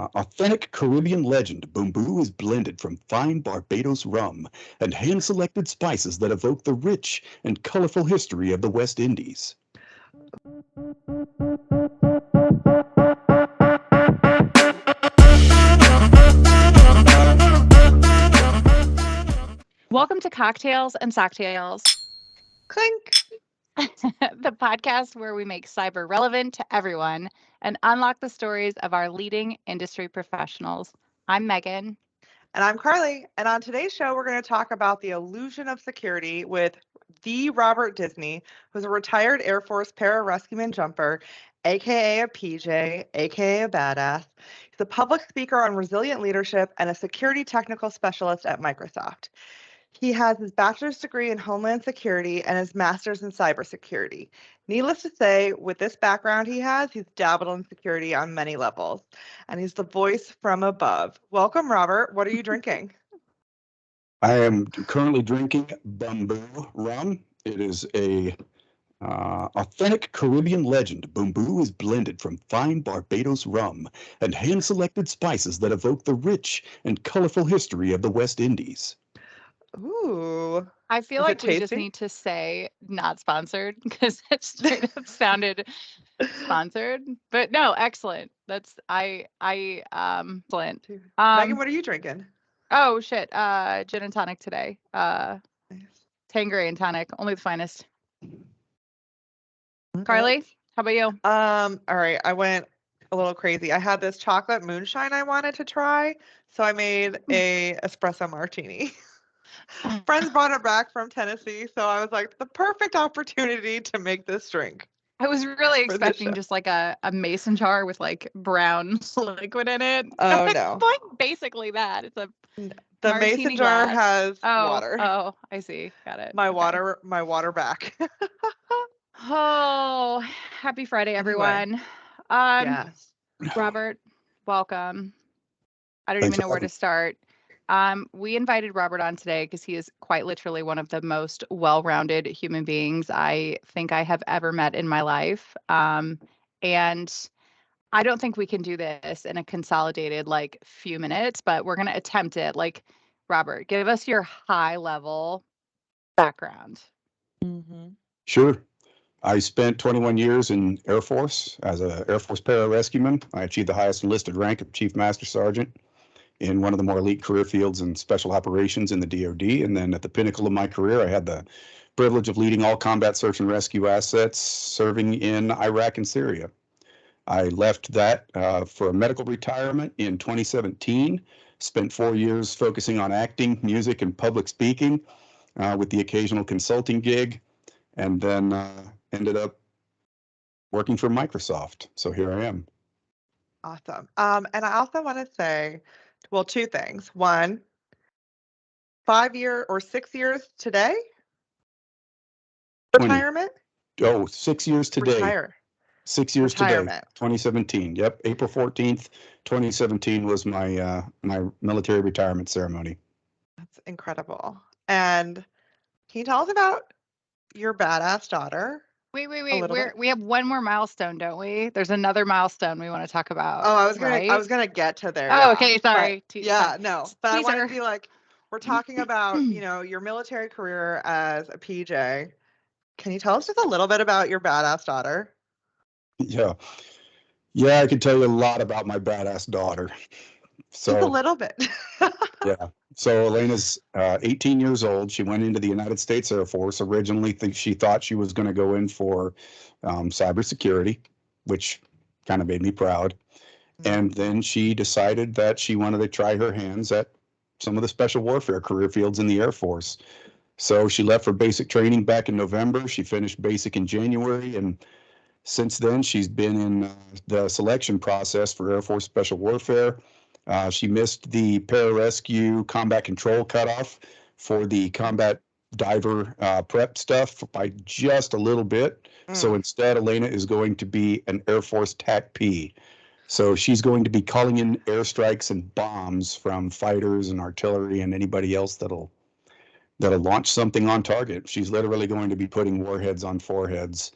Authentic Caribbean legend, Bumbu is blended from fine Barbados rum and hand-selected spices that evoke the rich and colorful history of the West Indies. Welcome to Cocktails and Socktails, Clink. the podcast where we make cyber relevant to everyone and unlock the stories of our leading industry professionals. I'm Megan. And I'm Carly. And on today's show, we're going to talk about the illusion of security with the Robert Disney, who's a retired Air Force Pararescue Jumper, aka a PJ, aka a badass. He's a public speaker on resilient leadership and a security technical specialist at Microsoft. He has his bachelor's degree in Homeland Security and his master's in cybersecurity. Needless to say, with this background he's dabbled in security on many levels, and he's the voice from above. Welcome, Robert. What are you drinking? I am currently drinking Bumbu rum. It is a authentic Caribbean legend. Bumbu is blended from fine Barbados rum and hand-selected spices that evoke the rich and colorful history of the West Indies. Ooh. I feel Is like it we just tasty? need to say not sponsored because it straight up sounded sponsored. But no, excellent. That's excellent. Megan, what are you drinking? Oh shit. Gin and tonic today. Nice. Tangeray and tonic, only the finest. Okay. Carly, how about you? All right. I went a little crazy. I had this chocolate moonshine I wanted to try, so I made a espresso martini. Friends brought it back from Tennessee, so I was like, the perfect opportunity to make this drink. I was really for this expecting show. just like a mason jar with like brown liquid in it. Oh, It's no. like basically that. It's a The martini mason jar glass. has Oh, water. oh, I see. Got it. My Okay. water back. Oh, happy Friday, Anyway. everyone. Yes. Robert, welcome. I don't Thanks even for know where having to start. We invited Robert on today because he is quite literally one of the most well-rounded human beings I think I have ever met in my life. And I don't think we can do this in a consolidated like few minutes, but we're gonna attempt it. Like, Robert, give us your high level background. Mm-hmm. Sure. I spent 21 years in Air Force as an Air Force Pararescueman. I achieved the highest enlisted rank of Chief Master Sergeant in one of the more elite career fields in special operations in the DoD. And then at the pinnacle of my career, I had the privilege of leading all combat search and rescue assets serving in Iraq and Syria. I left that for a medical retirement in 2017, spent 4 years focusing on acting, music, and public speaking with the occasional consulting gig, and then ended up working for Microsoft. So here I am. Awesome. And I also want to say, well, two things. One, 5 year or 6 years today? 20. Retirement? 6 years today. Retire. 6 years today. Retirement. 2017. Yep, April 14th, 2017 was my my military retirement ceremony. That's incredible. And can you tell us about your badass daughter? Wait. little bit. We have one more milestone, don't we? There's another milestone we want to talk about. Oh, I was right? gonna get to there. Oh, yeah. okay, sorry. But, yeah, no. But I wanted Teaser. to be like, we're talking about, your military career as a PJ. Can you tell us just a little bit about your badass daughter? Yeah. Yeah, I could tell you a lot about my badass daughter. Just a So little bit. yeah. So Elena's 18 years old. She went into the United States Air Force. Originally, she thought she was going to go in for cybersecurity, which kind of made me proud. And then she decided that she wanted to try her hands at some of the special warfare career fields in the Air Force. So she left for basic training back in November. She finished basic in January. And since then, she's been in the selection process for Air Force Special Warfare. She missed the pararescue combat control cutoff for the combat diver prep stuff by just a little bit. So instead, Elena is going to be an Air Force TAC-P. So she's going to be calling in airstrikes and bombs from fighters and artillery and anybody else that'll launch something on target. She's literally going to be putting warheads on foreheads,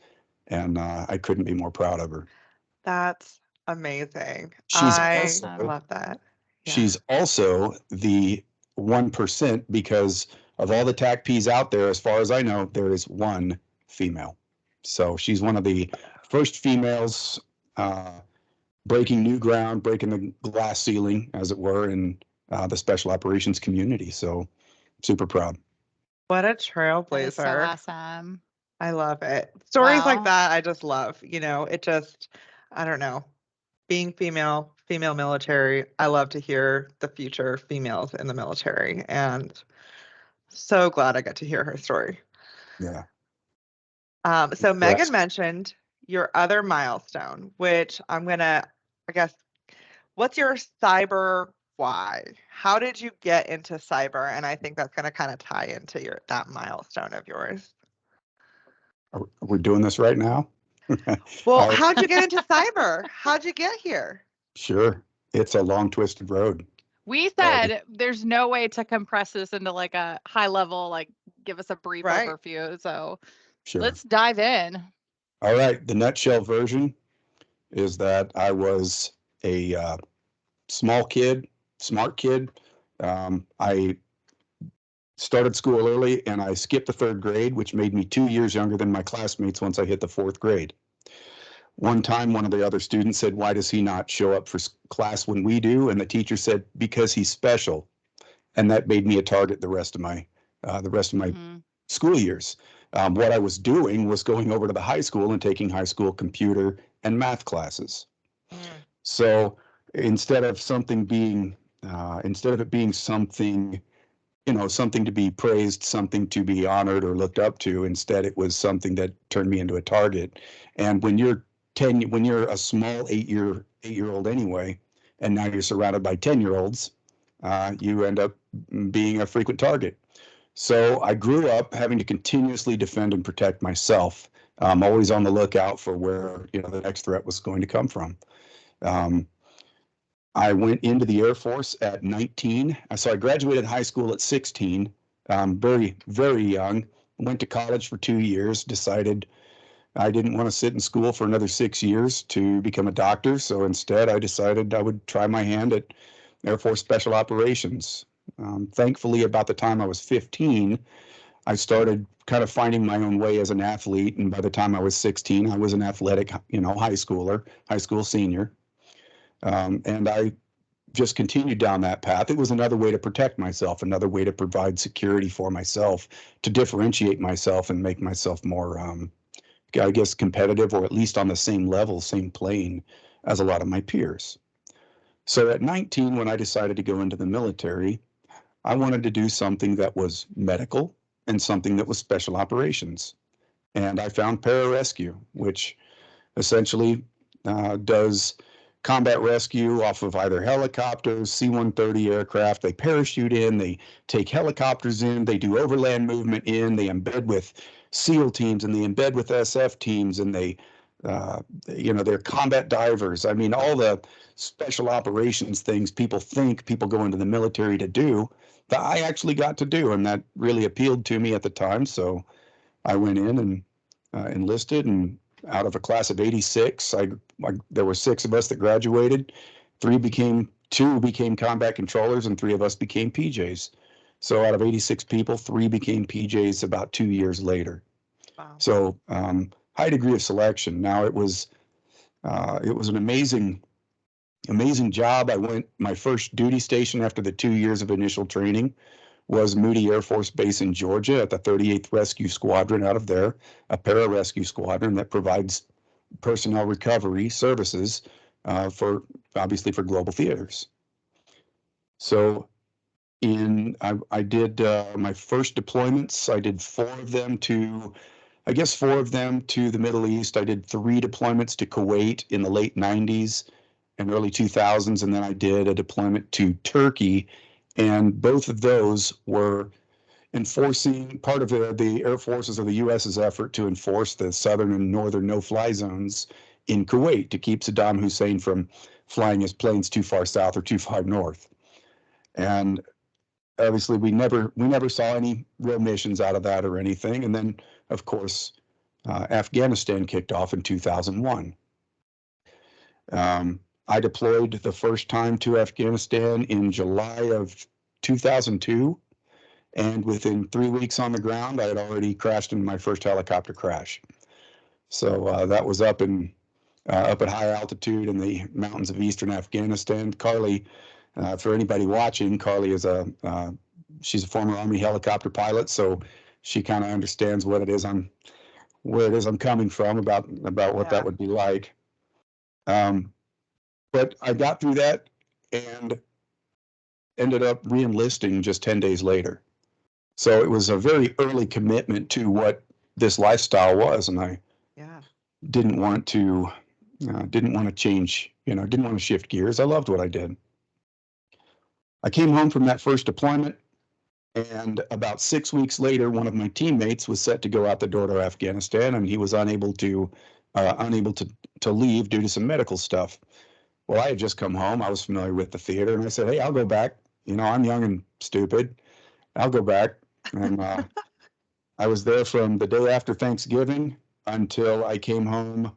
and I couldn't be more proud of her. That's Amazing. She's I Awesome. love that. Yeah. She's also the 1% because of all the TACPs out there, as far as I know, there is one female. So she's one of the first females breaking new ground, breaking the glass ceiling, as it were, in the special operations community. So super proud. What a That is so trailblazer. awesome. I love it. Stories like Well, that, I just love. It just, I don't know, being female military, I love to hear the future females in the military. And so glad I got to hear her story. Yeah. So Megan Yes. mentioned your other milestone, which I guess, what's your cyber why? How did you get into cyber? And I think that's going to kind of tie into that milestone of yours. We're doing this right now. Well, All how'd you get into cyber? How'd you get here? Sure. It's a long, twisted road. we said there's no way to compress this into like a high level, like give us a brief Right. overview. So Sure. let's dive in. All right. The nutshell version is that I was a small kid, smart kid. I started school early and I skipped the third grade, which made me 2 years younger than my classmates once I hit the fourth grade. One time, one of the other students said, "Why does he not show up for class when we do?" And the teacher said, "Because he's special." And that made me a target the rest of my Mhm. school years. What I was doing was going over to the high school and taking high school computer and math classes. So instead of it being something, something to be praised, something to be honored or looked up to, instead it was something that turned me into a target. And when you're a small 8-year-old anyway, and now you're surrounded by 10-year-olds, you end up being a frequent target. So I grew up having to continuously defend and protect myself, always on the lookout for where the next threat was going to come from. I went into the Air Force at 19. So I graduated high school at 16, very, very young. Went to college for 2 years, decided I didn't want to sit in school for another 6 years to become a doctor. So instead, I decided I would try my hand at Air Force Special Operations. Thankfully, about the time I was 15, I started kind of finding my own way as an athlete. And by the time I was 16, I was an athletic, high school senior. And I just continued down that path. It was another way to protect myself, another way to provide security for myself, to differentiate myself and make myself more, I guess, competitive, or at least on the same level, same plane as a lot of my peers. So at 19, when I decided to go into the military, I wanted to do something that was medical and something that was special operations. And I found pararescue, which essentially does combat rescue off of either helicopters, C-130 aircraft. They parachute in, they take helicopters in, they do overland movement in, they embed with SEAL teams and they embed with SF teams, and they're combat divers. I mean, all the special operations things people go into the military to do, that I actually got to do, and that really appealed to me at the time. So I went in and enlisted, and out of a class of 86, there were 6 of us that graduated. Two became combat controllers, and 3 of us became PJs. So out of 86 people, 3 became PJs about 2 years later. Wow. So high degree of selection. Now it was an amazing job. My first duty station after the 2 years of initial training was Moody Air Force Base in Georgia at the 38th Rescue Squadron out of there, a pararescue squadron that provides personnel recovery services obviously for global theaters. So I did my first deployments. I did 4 of them to the Middle East. I did 3 deployments to Kuwait in the late 90s and early 2000s, and then I did a deployment to Turkey, and both of those were enforcing part of the Air Force's or the U.S.'s effort to enforce the southern and northern no-fly zones in Kuwait to keep Saddam Hussein from flying his planes too far south or too far north. And obviously, we never saw any real missions out of that or anything. And then, of course, Afghanistan kicked off in 2001. I deployed the first time to Afghanistan in July of 2002. And within 3 weeks on the ground, I had already crashed into my first helicopter crash. So that was up at high altitude in the mountains of eastern Afghanistan. Carly, for anybody watching, Carly is she's a former Army helicopter pilot, so she kind of understands where it is I'm coming from about what that would be like. But I got through that and ended up re-enlisting just 10 days later. So it was a very early commitment to what this lifestyle was, and I didn't want to change, didn't want to shift gears. I loved what I did. I came home from that first deployment, and about 6 weeks later, one of my teammates was set to go out the door to Afghanistan, and he was unable to leave due to some medical stuff. Well, I had just come home. I was familiar with the theater, and I said, "Hey, I'll go back. I'm young and stupid. I'll go back." And I was there from the day after Thanksgiving until I came home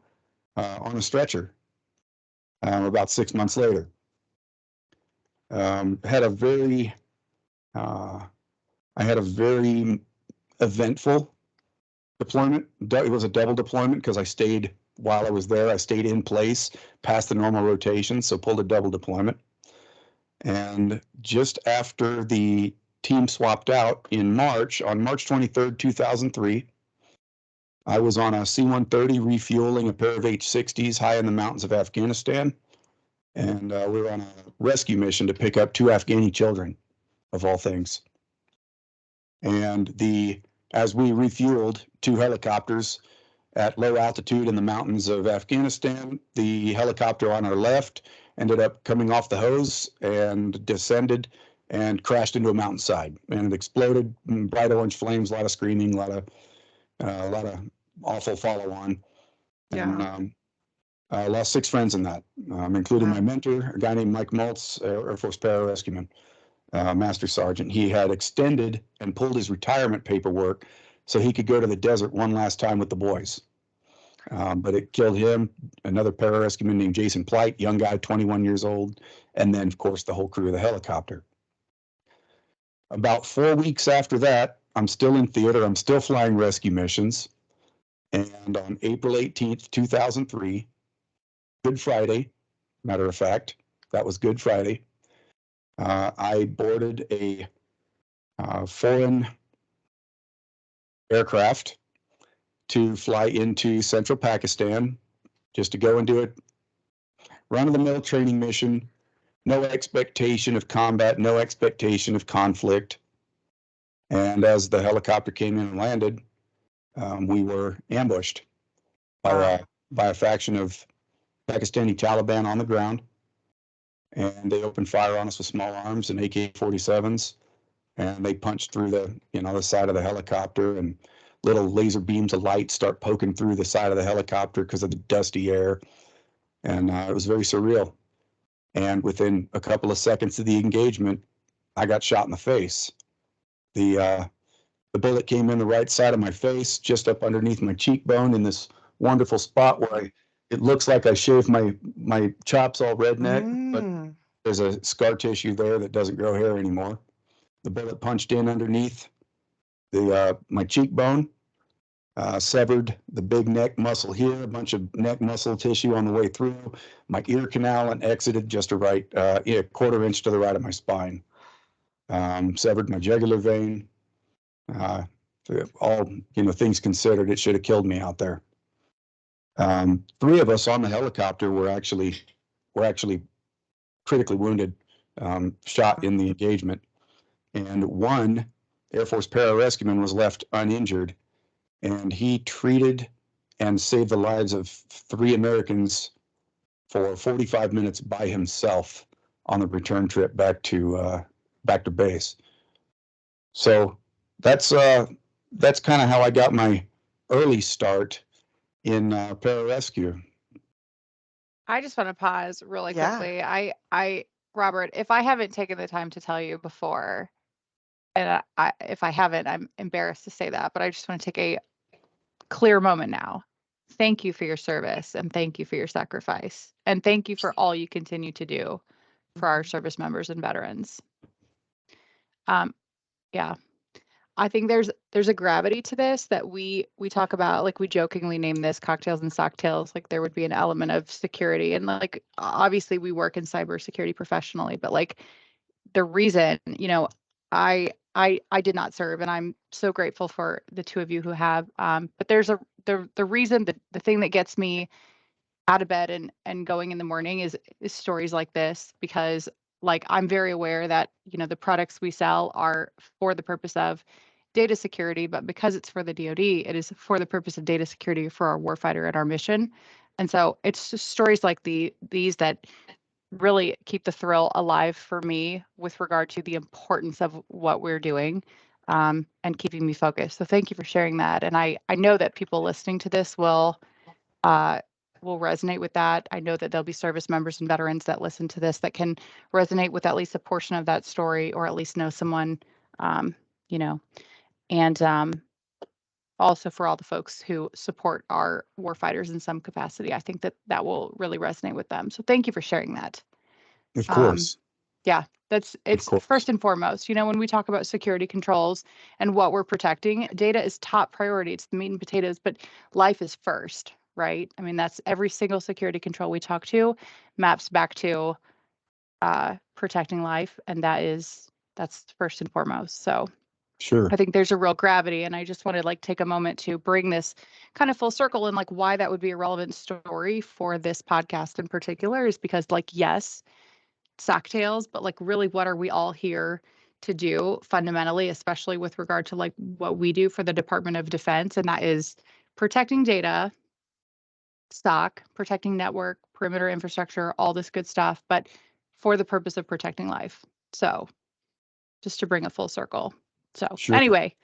on a stretcher about 6 months later. Had a very eventful deployment. It was a double deployment because I stayed while I was there. I stayed in place past the normal rotation, so pulled a double deployment. And just after the team swapped out in March, on March 23rd, 2003, I was on a C-130 refueling a pair of H-60s high in the mountains of Afghanistan. And we were on a rescue mission to pick up 2 Afghani children, of all things. And as we refueled 2 helicopters at low altitude in the mountains of Afghanistan, the helicopter on our left ended up coming off the hose and descended and crashed into a mountainside, and it exploded. Bright orange flames, a lot of screaming, a lot of awful follow-on. And I lost 6 friends in that, including my mentor, a guy named Mike Maltz, Air Force Pararescue Master Sergeant. He had extended and pulled his retirement paperwork so he could go to the desert one last time with the boys. But it killed him, another pararescueman named Jason Plight, young guy, 21 years old, and then, of course, the whole crew of the helicopter. About 4 weeks after that, I'm still in theater. I'm still flying rescue missions. And on April 18th, 2003, Good Friday, matter of fact, that was Good Friday, I boarded a foreign aircraft to fly into central Pakistan, just to go and do a run-of-the-mill training mission. No expectation of combat, no expectation of conflict. And as the helicopter came in and landed, we were ambushed by a faction of Pakistani Taliban on the ground. And they opened fire on us with small arms and AK-47s. And they punched through the side of the helicopter, and little laser beams of light start poking through the side of the helicopter because of the dusty air. And it was very surreal. And within a couple of seconds of the engagement, I got shot in the face. The bullet came in the right side of my face, just up underneath my cheekbone, in this wonderful spot where it looks like I shaved my chops all redneck, but there's a scar tissue there that doesn't grow hair anymore. The bullet punched in underneath my cheekbone, severed the big neck muscle here, a bunch of neck muscle tissue on the way through my ear canal, and exited just a quarter inch to the right of my spine. Severed my jugular vein. All things considered, it should have killed me out there. 3 of us on the helicopter were actually critically wounded, shot in the engagement, and 1 Air Force pararescueman was left uninjured, and he treated and saved the lives of 3 Americans for 45 minutes by himself on the return trip back to base. So that's kind of how I got my early start in pararescue. I just want to pause really quickly. Robert, if I haven't taken the time to tell you before, and if I haven't, I'm embarrassed to say that, but I just want to take a clear moment now. thank you for your service and thank you for your sacrifice. And thank you for all you continue to do for our service members and veterans. Yeah. I think there's a gravity to this that we talk about, like we jokingly name this cocktails and socktails, like there would be an element of security. And like obviously we work in cybersecurity professionally, but like the reason, I did not serve, and I'm so grateful for the two of you who have. But there's the reason that the thing that gets me out of bed and going in the morning is stories like this, because like I'm very aware that the products we sell are for the purpose of data security, but because it's for the DoD, it is for the purpose of data security for our warfighter and our mission. And so it's just stories like these that really keep the thrill alive for me with regard to the importance of what we're doing, and keeping me focused. So thank you for sharing that. And I know that people listening to this will resonate with that. I know that there'll be service members and veterans that listen to this that can resonate with at least a portion of that story, or at least know someone, you know, and also for all the folks who support our warfighters in some capacity. I think that that will really resonate with them. So thank you for sharing that. Of Um, course. yeah, Of it's course. first and foremost. When we talk about security controls and what we're protecting, data is top priority. It's the meat and potatoes, but life is first, right? I mean, that's every single security control we talk to maps back to protecting life, and that's first and foremost. So Sure. I think there's a real gravity, and I just want to like take a moment to bring this kind of full circle, and like why that would be a relevant story for this podcast in particular is because like yes, socktails, but like really what are we all here to do fundamentally, especially with regard to like what we do for the Department of Defense, and that is protecting data, SOC, protecting network, perimeter infrastructure, all this good stuff, but for the purpose of protecting life. So just to bring it full circle. So Sure. anyway,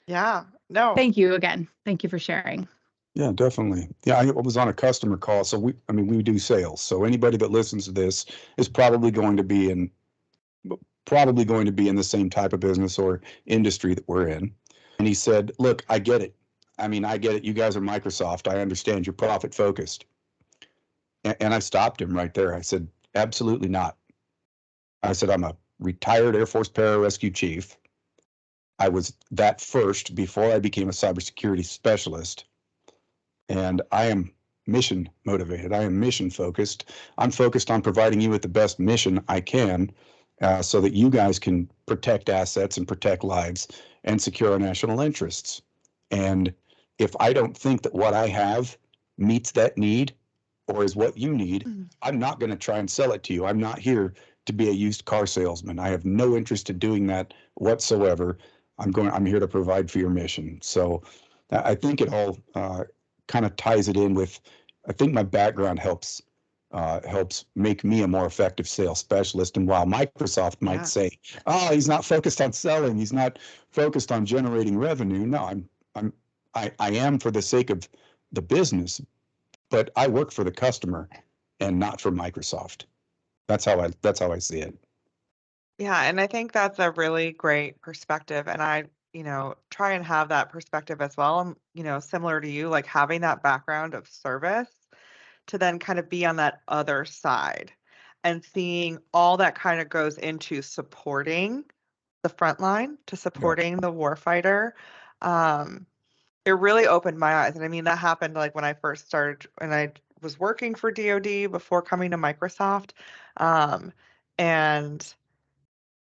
Yeah. No. thank you again. Thank you for sharing. Yeah, definitely. Yeah, I was on a customer call, so we do sales. So anybody that listens to this is probably going to be in the same type of business or industry that we're in. And he said, "Look, I get it. I mean, I get it. You guys are Microsoft. I understand you're profit focused." And I stopped him right there. I said, "Absolutely not." I said, "I'm a retired Air Force Pararescue chief. I was that first before I became a cybersecurity specialist. And I am mission motivated. I am mission focused. I'm focused on providing you with the best mission I can, so that you guys can protect assets and protect lives and secure our national interests. And if I don't think that what I have meets that need or is what you need, I'm not going to try and sell it to you. I'm not here to be a used car salesman. I have no interest in doing that whatsoever. I'm here to provide for your mission." So I think it all kind of ties it in with, I think my background helps make me a more effective sales specialist. And while Microsoft might say, "Oh, he's not focused on selling, he's not focused on generating revenue," no, I am for the sake of the business, but I work for the customer and not for Microsoft. That's how I see it. Yeah, and I think that's a really great perspective. And I, try and have that perspective as well. I'm, similar to you, like having that background of service to then kind of be on that other side and seeing all that kind of goes into supporting the front line, to Yeah. supporting the warfighter. Um, it really opened my eyes. And I mean, that happened like when I first started, when I was working for DoD before coming to Microsoft. Um, and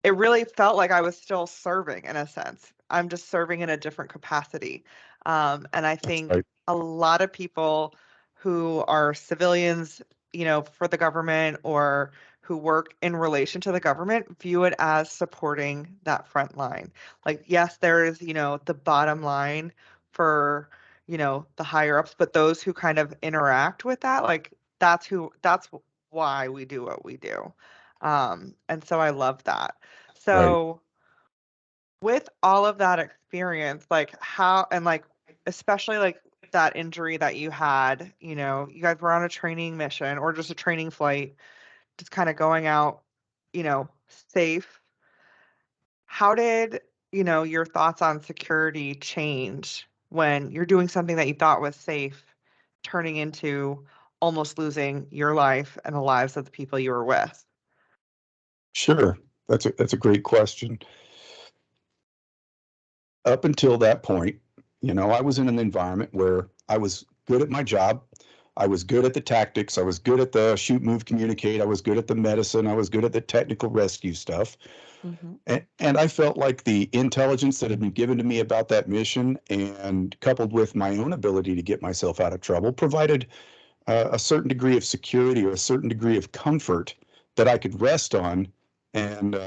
it really felt like I was still serving in a sense. I'm just serving in a different capacity. And I That's think right. a lot of people who are civilians, for the government or who work in relation to the government view it as supporting that front line. Like, yes, there is, the bottom line for, the higher ups, but those who kind of interact with that, like that's why we do what we do. And so I love that. Right. So with all of that experience, like how, and like, especially like that injury that you had, you guys were on a training mission or just a training flight, just kind of going out, safe. How did, your thoughts on security change when you're doing something that you thought was safe turning into almost losing your life and the lives of the people you were with? Sure. That's a great question. Up until that point, I was in an environment where I was good at my job. I was good at the tactics. I was good at the shoot, move, communicate. I was good at the medicine. I was good at the technical rescue stuff. And I felt like the intelligence that had been given to me about that mission, and coupled with my own ability to get myself out of trouble, provided a certain degree of security or a certain degree of comfort that I could rest on, and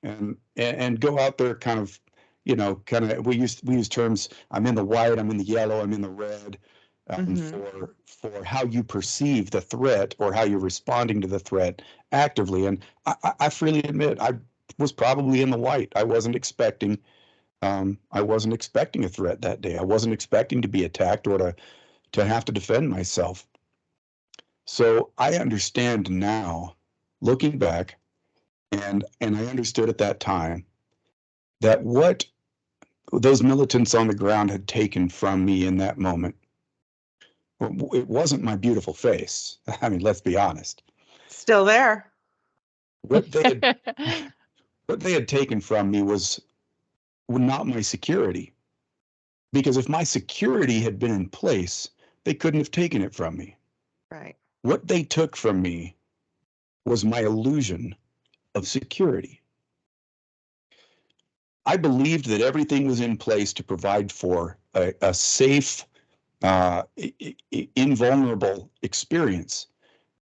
and go out there we use terms. I'm in the white, I'm in the yellow, I'm in the red, for how you perceive the threat or how you're responding to the threat actively. And I freely admit I was probably in the white. I wasn't expecting a threat that day. I wasn't expecting to be attacked or to have to defend myself. So I understand now, looking back, and I understood at that time that what those militants on the ground had taken from me in that moment, it wasn't my beautiful face. I mean, let's be honest. Still there. What they had, what they had taken from me was not my security. Because if my security had been in place, they couldn't have taken it from me. Right. What they took from me was my illusion of security. I believed that everything was in place to provide for a safe, invulnerable experience.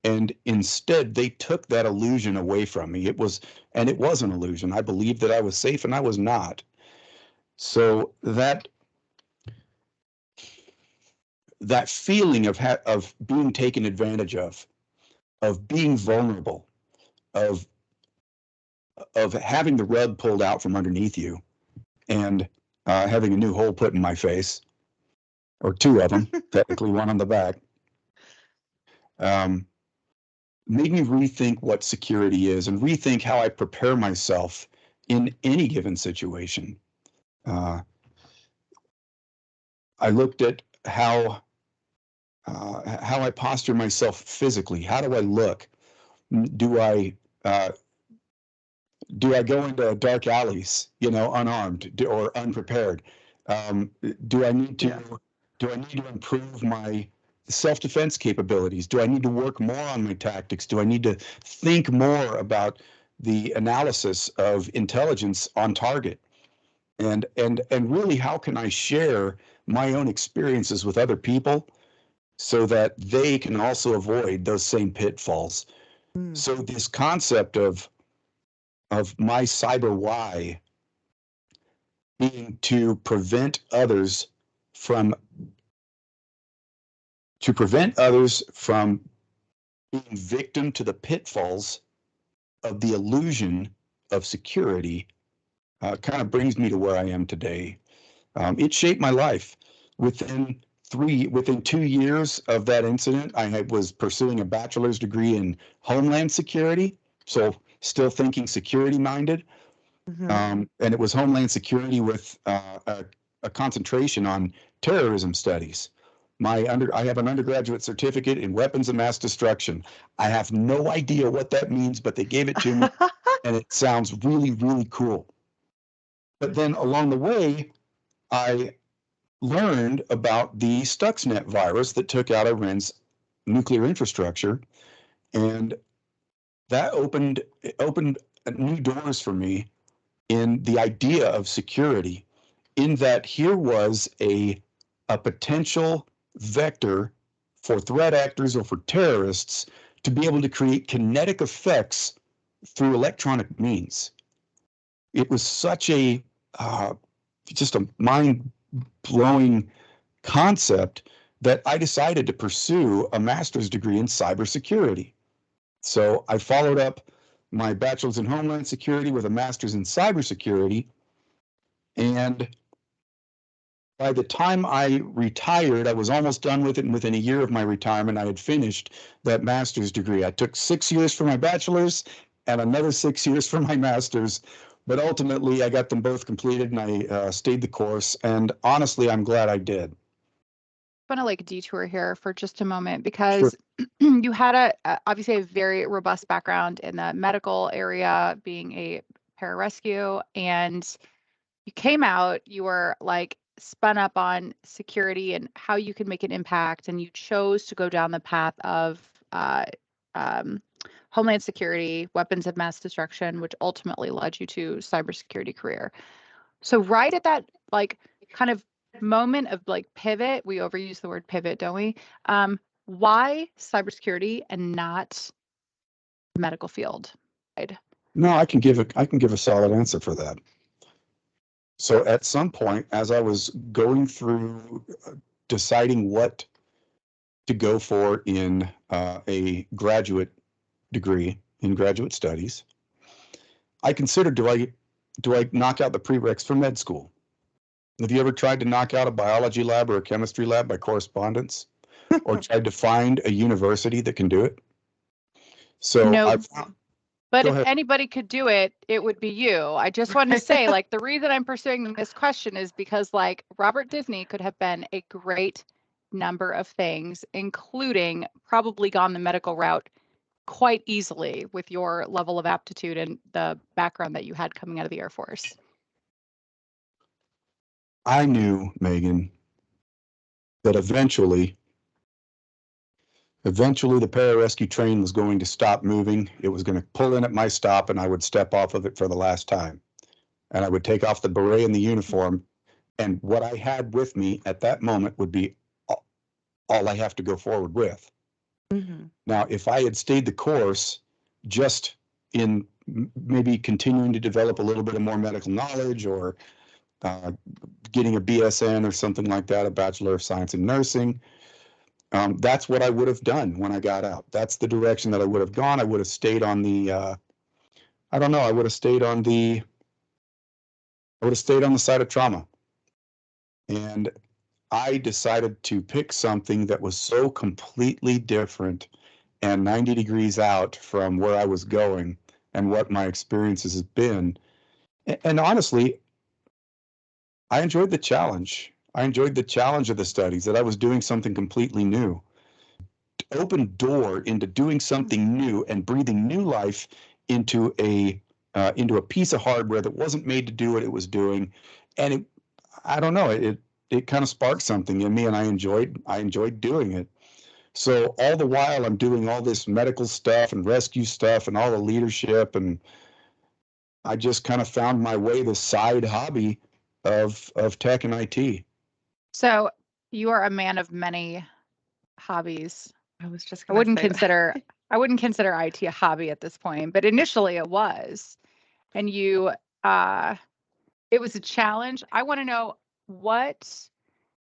And instead, they took that illusion away from me. It was an illusion. I believed that I was safe, and I was not. So that feeling of being taken advantage of being vulnerable, of having the rug pulled out from underneath you, and having a new hole put in my face, or two of them, technically one on the back, made me rethink what security is and rethink how I prepare myself in any given situation. I looked at how I posture myself physically. How do I look? Do I go into dark alleys, unarmed or unprepared? Do I need to improve my self-defense capabilities? Do I need to work more on my tactics? Do I need to think more about the analysis of intelligence on target? And really, how can I share my own experiences with other people so that they can also avoid those same pitfalls? So this concept of my cyber why being to prevent others from being victim to the pitfalls of the illusion of security, kind of brings me to where I am today. It shaped my life. Within 2 years of that incident, I was pursuing a bachelor's degree in Homeland Security, so still thinking security minded. And it was Homeland Security with a concentration on terrorism studies. I have an undergraduate certificate in weapons of mass destruction. I have no idea what that means, but they gave it to me, and it sounds really, really cool. But then along the way, I learned about the Stuxnet virus that took out Iran's nuclear infrastructure, and that opened new doors for me in the idea of security, in that here was a potential vector for threat actors or for terrorists to be able to create kinetic effects through electronic means. It was such just a mind-blowing concept that I decided to pursue a master's degree in cybersecurity. So I followed up my bachelor's in Homeland Security with a master's in cybersecurity. And by the time I retired, I was almost done with it. And within a year of my retirement, I had finished that master's degree. I took 6 years for my bachelor's and another 6 years for my master's. But ultimately, I got them both completed, and I stayed the course. And honestly, I'm glad I did. want to like detour here for just a moment Sure. because you had obviously a very robust background in the medical area, being a pararescue, and you came out, you were like spun up on security and how you could make an impact, and you chose to go down the path of um, homeland security, weapons of mass destruction, which ultimately led you to cybersecurity career. So right at that like kind of moment of like pivot, we overuse the word pivot, don't we? Why cybersecurity and not the medical field? No, I can give a solid answer for that. So at some point, as I was going through deciding what to go for in a graduate degree in graduate studies, I considered, do I knock out the prereqs for med school? Have you ever tried to knock out a biology lab or a chemistry lab by correspondence, or tried to find a university that can do it? So No, but Go if ahead. anybody could do it, it would be you. I just want to say, like, the reason I'm pursuing this question is because, like, Robert Disney could have been a great number of things, including probably gone the medical route quite easily with your level of aptitude and the background that you had coming out of the Air Force. I knew, Megan, that eventually the pararescue train was going to stop moving. It was going to pull in at my stop, and I would step off of it for the last time. And I would take off the beret and the uniform, and what I had with me at that moment would be all I have to go forward with. Mm-hmm. Now, if I had stayed the course, just in maybe continuing to develop a little bit of more medical knowledge, or getting a BSN or something like that, a Bachelor of Science in Nursing, that's what I would have done when I got out. That's the direction that I would have gone. I would have stayed on the, I don't know, I would have stayed on the side of trauma. And I decided to pick something that was so completely different and 90 degrees out from where I was going and what my experiences have been. And honestly, I enjoyed the challenge. I enjoyed the challenge of the studies, that I was doing something completely new. Open door into doing something new and breathing new life into a piece of hardware that wasn't made to do what it was doing. And I don't know, it kind of sparked something in me, and I enjoyed doing it. So all the while I'm doing all this medical stuff and rescue stuff and all the leadership, and I just kind of found my way, this side hobby of tech and IT. So you are a man of many hobbies. I was just I going to wouldn't say consider I wouldn't consider IT a hobby at this point, but initially it was. And you it was a challenge. I want to know I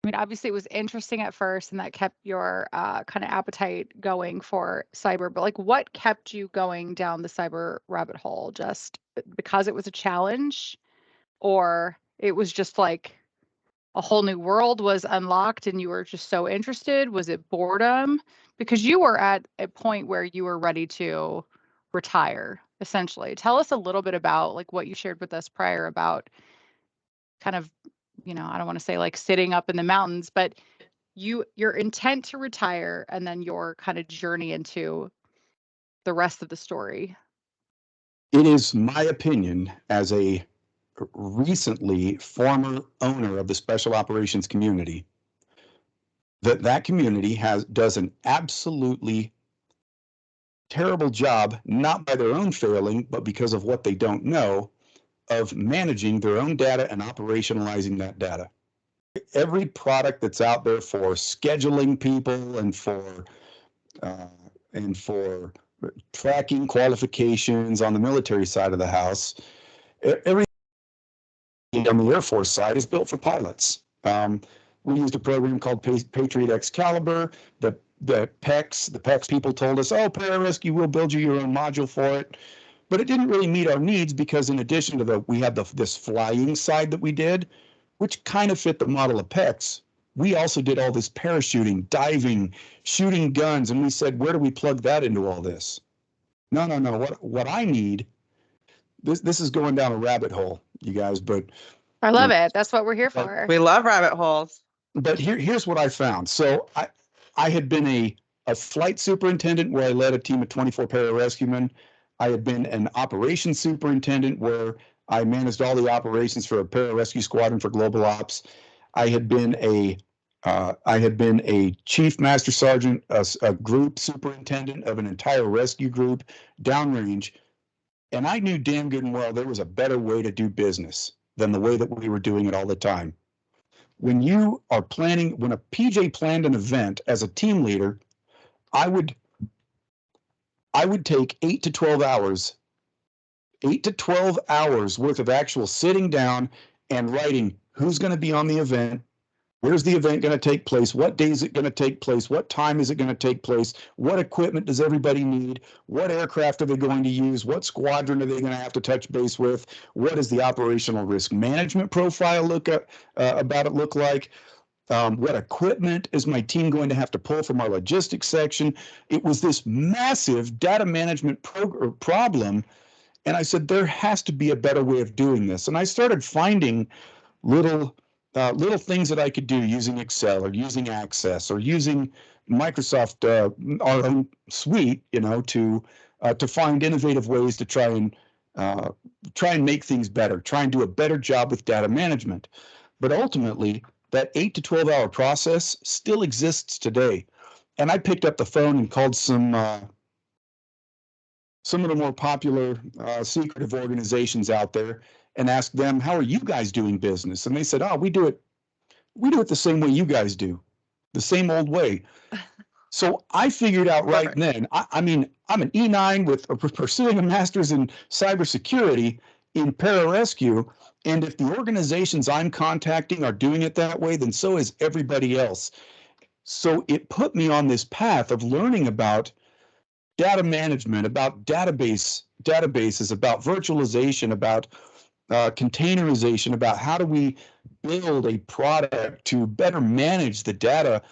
mean, obviously it was interesting at first and that kept your kind of appetite going for cyber, but like what kept you going down the cyber rabbit hole? Just because it was a challenge, or it was just like a whole new world was unlocked and you were just so interested? Was it boredom? Because you were at a point where you were ready to retire, essentially. Tell us a little bit about like what you shared with us prior about kind of, I don't want to say like sitting up in the mountains, but your intent to retire and then your kind of journey into the rest of the story. It is my opinion, as a recently former owner of the special operations community, that community does an absolutely terrible job, not by their own failing, but because of what they don't know, of managing their own data and operationalizing that data. Every product that's out there for scheduling people and for uh, tracking qualifications on the military side of the house, everything on the Air Force side is built for pilots. We used a program called Patriot Excalibur. The PEX people told us, oh, Pararescue, we'll build you your own module for it. But it didn't really meet our needs, because in addition to we had this flying side that we did, which kind of fit the model of PEX. We also did all this parachuting, diving, shooting guns, and we said, where do we plug that into all this? No. What I need, this is going down a rabbit hole, you guys, but I love it. That's what we're here for. we love rabbit holes. but here's what I found. So I had been a flight superintendent where I led a team of 24 pararescuemen. I had been an operations superintendent where I managed all the operations for a pararescue squadron for global ops. I had been a chief master sergeant, a group superintendent of an entire rescue group downrange, and I knew damn good and well there was a better way to do business than the way that we were doing it all the time. When you are planning, when a PJ planned an event as a team leader, I would take 8 to 12 hours worth of actual sitting down and writing who's going to be on the event, where's the event going to take place, what day is it going to take place, what time is it going to take place, what equipment does everybody need, what aircraft are they going to use, what squadron are they going to have to touch base with, what does the operational risk management profile look like. What equipment is my team going to have to pull from our logistics section? It was this massive data management problem. And I said, there has to be a better way of doing this. And I started finding little things that I could do using Excel or using Access or using Microsoft, our own suite, to find innovative ways to try and make things better, try and do a better job with data management. But ultimately, that 8 to 12 hour process still exists today. And I picked up the phone and called some of the more popular secretive organizations out there and asked them, how are you guys doing business? And they said, oh, we do it the same way you guys do, the same old way. So I figured out right then, I mean, I'm an E9 with pursuing a master's in cybersecurity in pararescue. And if the organizations I'm contacting are doing it that way, then so is everybody else. So it put me on this path of learning about data management, about databases, about virtualization, about containerization, about how do we build a product to better manage the data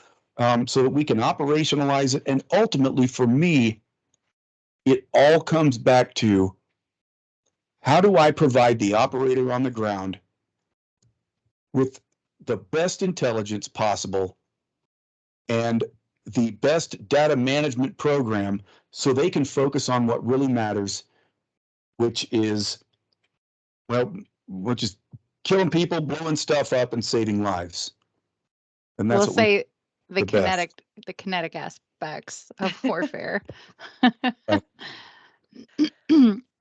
so that we can operationalize it. And ultimately, for me, it all comes back to how do I provide the operator on the ground with the best intelligence possible and the best data management program so they can focus on what really matters, which is killing people, blowing stuff up, and saving lives. And that's We'll say the kinetic aspects of warfare.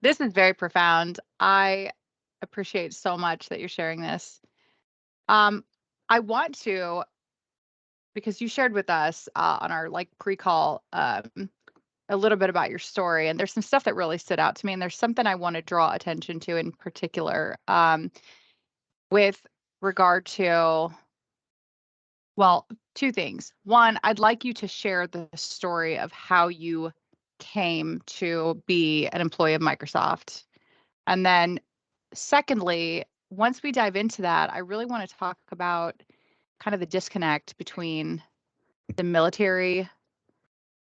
This is very profound. I appreciate so much that you're sharing this. I want to, because you shared with us on our pre-call a little bit about your story, and there's some stuff that really stood out to me, and there's something I want to draw attention to in particular with regard to, well, two things. One, I'd like you to share the story of how you came to be an employee of Microsoft. And then secondly, once we dive into that, I really want to talk about kind of the disconnect between the military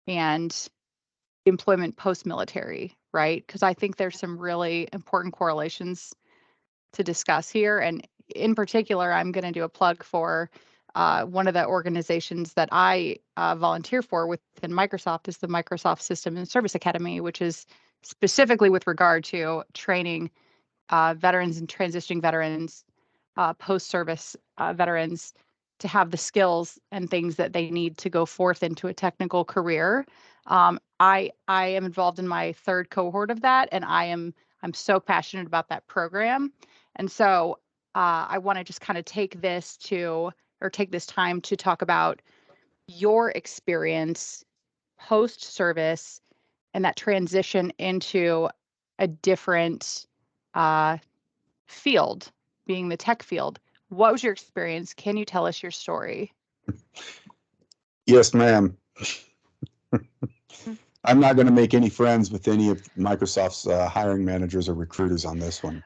and employment post-military, right? Because I think there's some really important correlations to discuss here. And in particular, I'm going to do a plug for one of the organizations that I volunteer for within Microsoft is the Microsoft System and Service Academy, which is specifically with regard to training veterans and transitioning veterans, post-service veterans to have the skills and things that they need to go forth into a technical career. I am involved in my third cohort of that, and I'm so passionate about that program. And so I want to just kind of take this time to talk about your experience post-service and that transition into a different field, being the tech field. What was your experience? Can you tell us your story? Yes, ma'am. I'm not going to make any friends with any of Microsoft's hiring managers or recruiters on this one.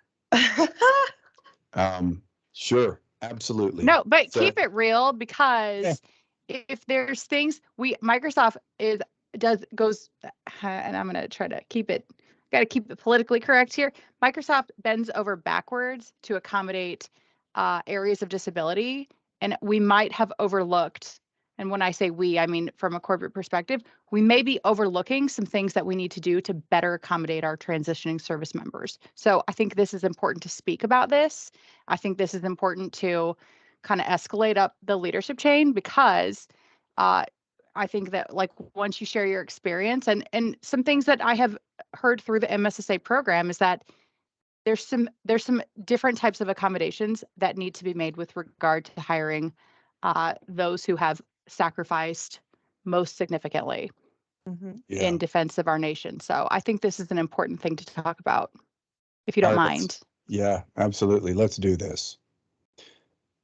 Sure, absolutely. No, but keep it real, because if there's things Microsoft goes, and I'm going to try to got to keep it politically correct here. Microsoft bends over backwards to accommodate areas of disability And we might have overlooked, and when I say we, I mean from a corporate perspective, we may be overlooking some things that we need to do to better accommodate our transitioning service members. So I think this is important to speak about this. I think this is important to kind of escalate up the leadership chain, because I think that, like, once you share your experience, and some things that I have heard through the MSSA program is that there's some different types of accommodations that need to be made with regard to hiring those who have sacrificed most significantly Yeah. in defense of our nation. So I think this is an important thing to talk about, if you don't All right, mind. Yeah, absolutely. Let's do this.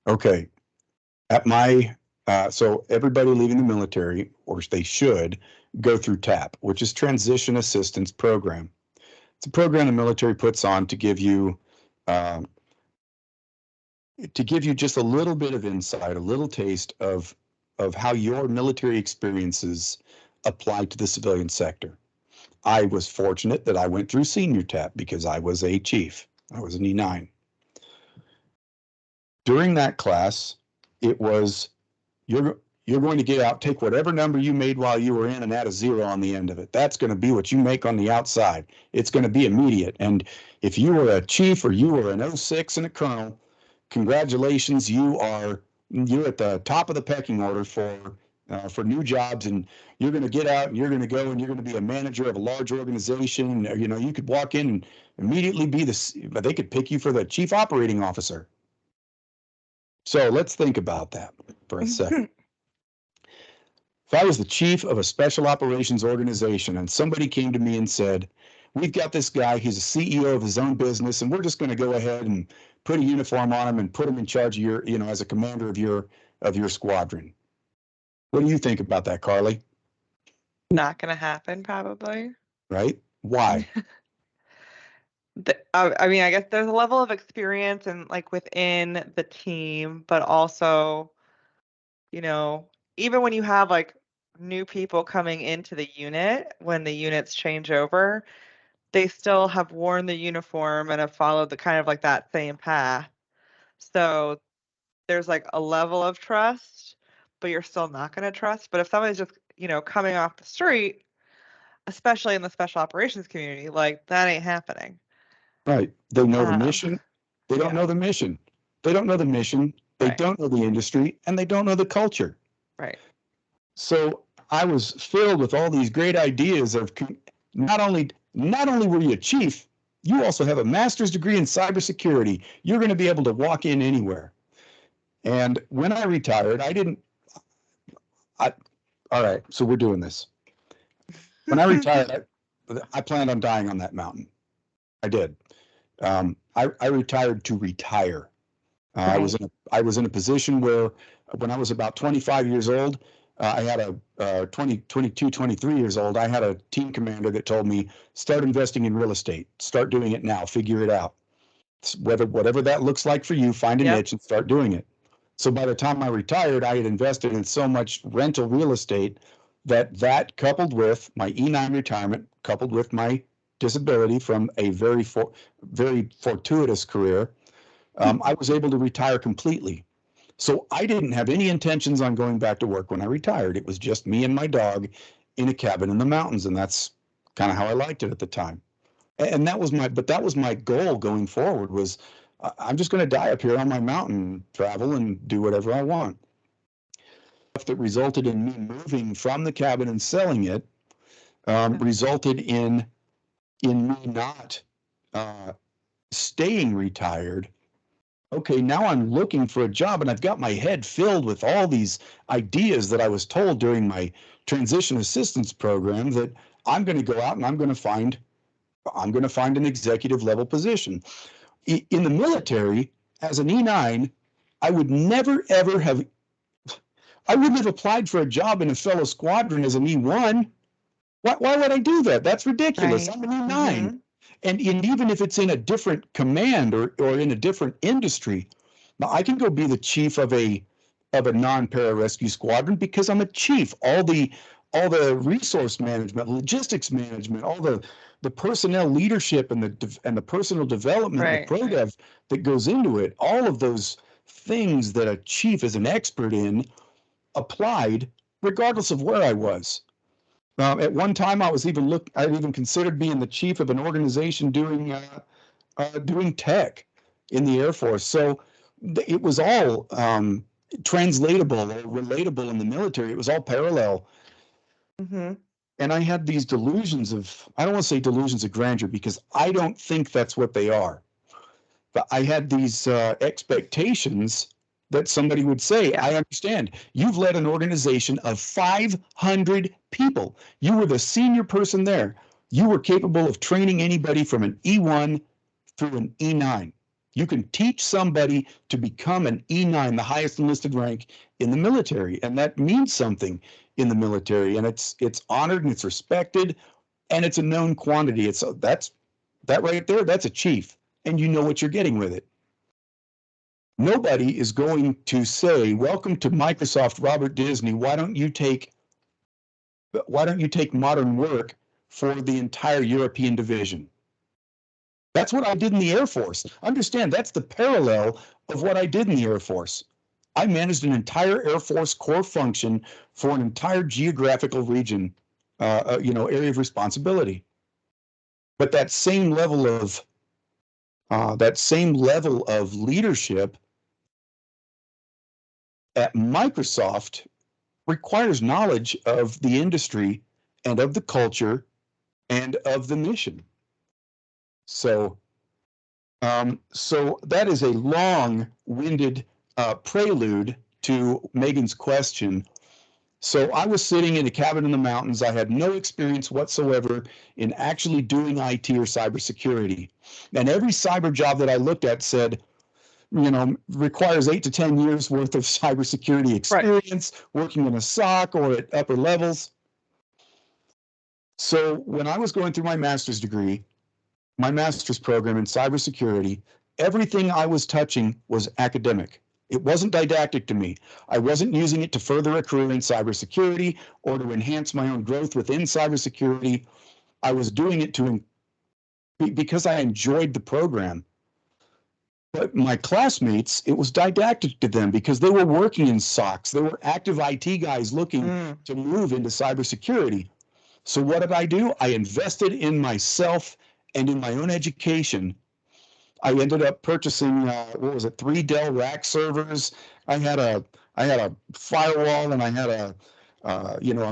Okay. At my, so everybody leaving the military, or they should, go through TAP, which is Transition Assistance Program. It's a program the military puts on to give you just a little bit of insight, a little taste of how your military experiences apply to the civilian sector. I was fortunate that I went through senior TAP because I was a chief. I was an E9. During that class, it was, you're going to get out, take whatever number you made while you were in and add a 0 on the end of it. That's going to be what you make on the outside. It's going to be immediate. And if you were a chief or you were an 06 and a colonel, congratulations, you're at the top of the pecking order for new jobs, and you're going to get out and you're going to go and you're going to be a manager of a large organization. You know, you could walk in and immediately but they could pick you for the chief operating officer. So let's think about that for a second. If I was the chief of a special operations organization and somebody came to me and said, we've got this guy, he's a CEO of his own business, and we're just going to go ahead and put a uniform on him and put him in charge of your, as a commander of your squadron. What do you think about that, Carly? Not going to happen, probably. Right? Why? I mean, I guess there's a level of experience and like within the team, but also, even when you have like new people coming into the unit, when the units change over, they still have worn the uniform and have followed the kind of like that same path. So there's like a level of trust, but you're still not going to trust. But if somebody's just, coming off the street, especially in the special operations community, like that ain't happening. Right. They know the mission. They don't yeah. know the mission. They don't know the mission. They Right. don't know the industry, and they don't know the culture. Right. So I was filled with all these great ideas of not only were you a chief, you also have a master's degree in cybersecurity. You're going to be able to walk in anywhere. And when I retired, all right, so we're doing this. When I retired, I planned on dying on that mountain. I did. I retired to retire. Right. I was in a position where when I was about 25 years old, I had a 22, 23 years old. I had a team commander that told me, start investing in real estate. Start doing it now. Figure it out. Whatever that looks like for you, find a niche and start doing it. So by the time I retired, I had invested in so much rental real estate that coupled with my E9 retirement, coupled with my disability from a very fortuitous career, I was able to retire completely. So I didn't have any intentions on going back to work when I retired. It was just me and my dog in a cabin in the mountains, and that's kind of how I liked it at the time. And that was my goal going forward was I'm just going to die up here on my mountain, travel and do whatever I want. That resulted in me moving from the cabin and selling it, resulted in me not staying retired. Okay, now I'm looking for a job and I've got my head filled with all these ideas that I was told during my transition assistance program that I'm going to go out and I'm going to find an executive level position. In the military, as an E9, I wouldn't have applied for a job in a fellow squadron as an E1. Why would I do that? That's ridiculous. Right. I'm an E9. And even if it's in a different command or in a different industry, now I can go be the chief of a non-pararescue squadron because I'm a chief. All the resource management, logistics management, all the personnel leadership and the personal development, the pro dev that goes into it, all of those things that a chief is an expert in applied regardless of where I was. At one time, I'd even considered being the chief of an organization doing tech in the Air Force. So it was all translatable or relatable in the military. It was all parallel. Mm-hmm. And I had these delusions of, I don't want to say delusions of grandeur because I don't think that's what they are. But I had these expectations that somebody would say, I understand. You've led an organization of 500 people. You were the senior person there. You were capable of training anybody from an E1 through an E9. You can teach somebody to become an E9, the highest enlisted rank in the military. And that means something in the military. And it's honored and it's respected and it's a known quantity. That right there, that's a chief. And you know what you're getting with it. Nobody is going to say, welcome to Microsoft, Robert Disney. Why don't you take modern work for the entire European division? That's what I did in the Air Force. Understand, that's the parallel of what I did in the Air Force. I managed an entire Air Force core function for an entire geographical region, area of responsibility. But that same level of leadership at Microsoft requires knowledge of the industry and of the culture and of the mission. So that is a long-winded prelude to Megan's question. So I was sitting in a cabin in the mountains. I had no experience whatsoever in actually doing IT or cybersecurity. And every cyber job that I looked at said, requires 8 to 10 years worth of cybersecurity experience, working in a SOC or at upper levels. So when I was going through my master's degree, my master's program in cybersecurity, everything I was touching was academic. It wasn't didactic to me. I wasn't using it to further a career in cybersecurity or to enhance my own growth within cybersecurity. I was doing it because I enjoyed the program. But my classmates, it was didactic to them because they were working in SOCs. They were active IT guys looking to move into cybersecurity. So what did I do? I invested in myself and in my own education. I ended up purchasing, 3 Dell rack servers. I had a firewall and I had a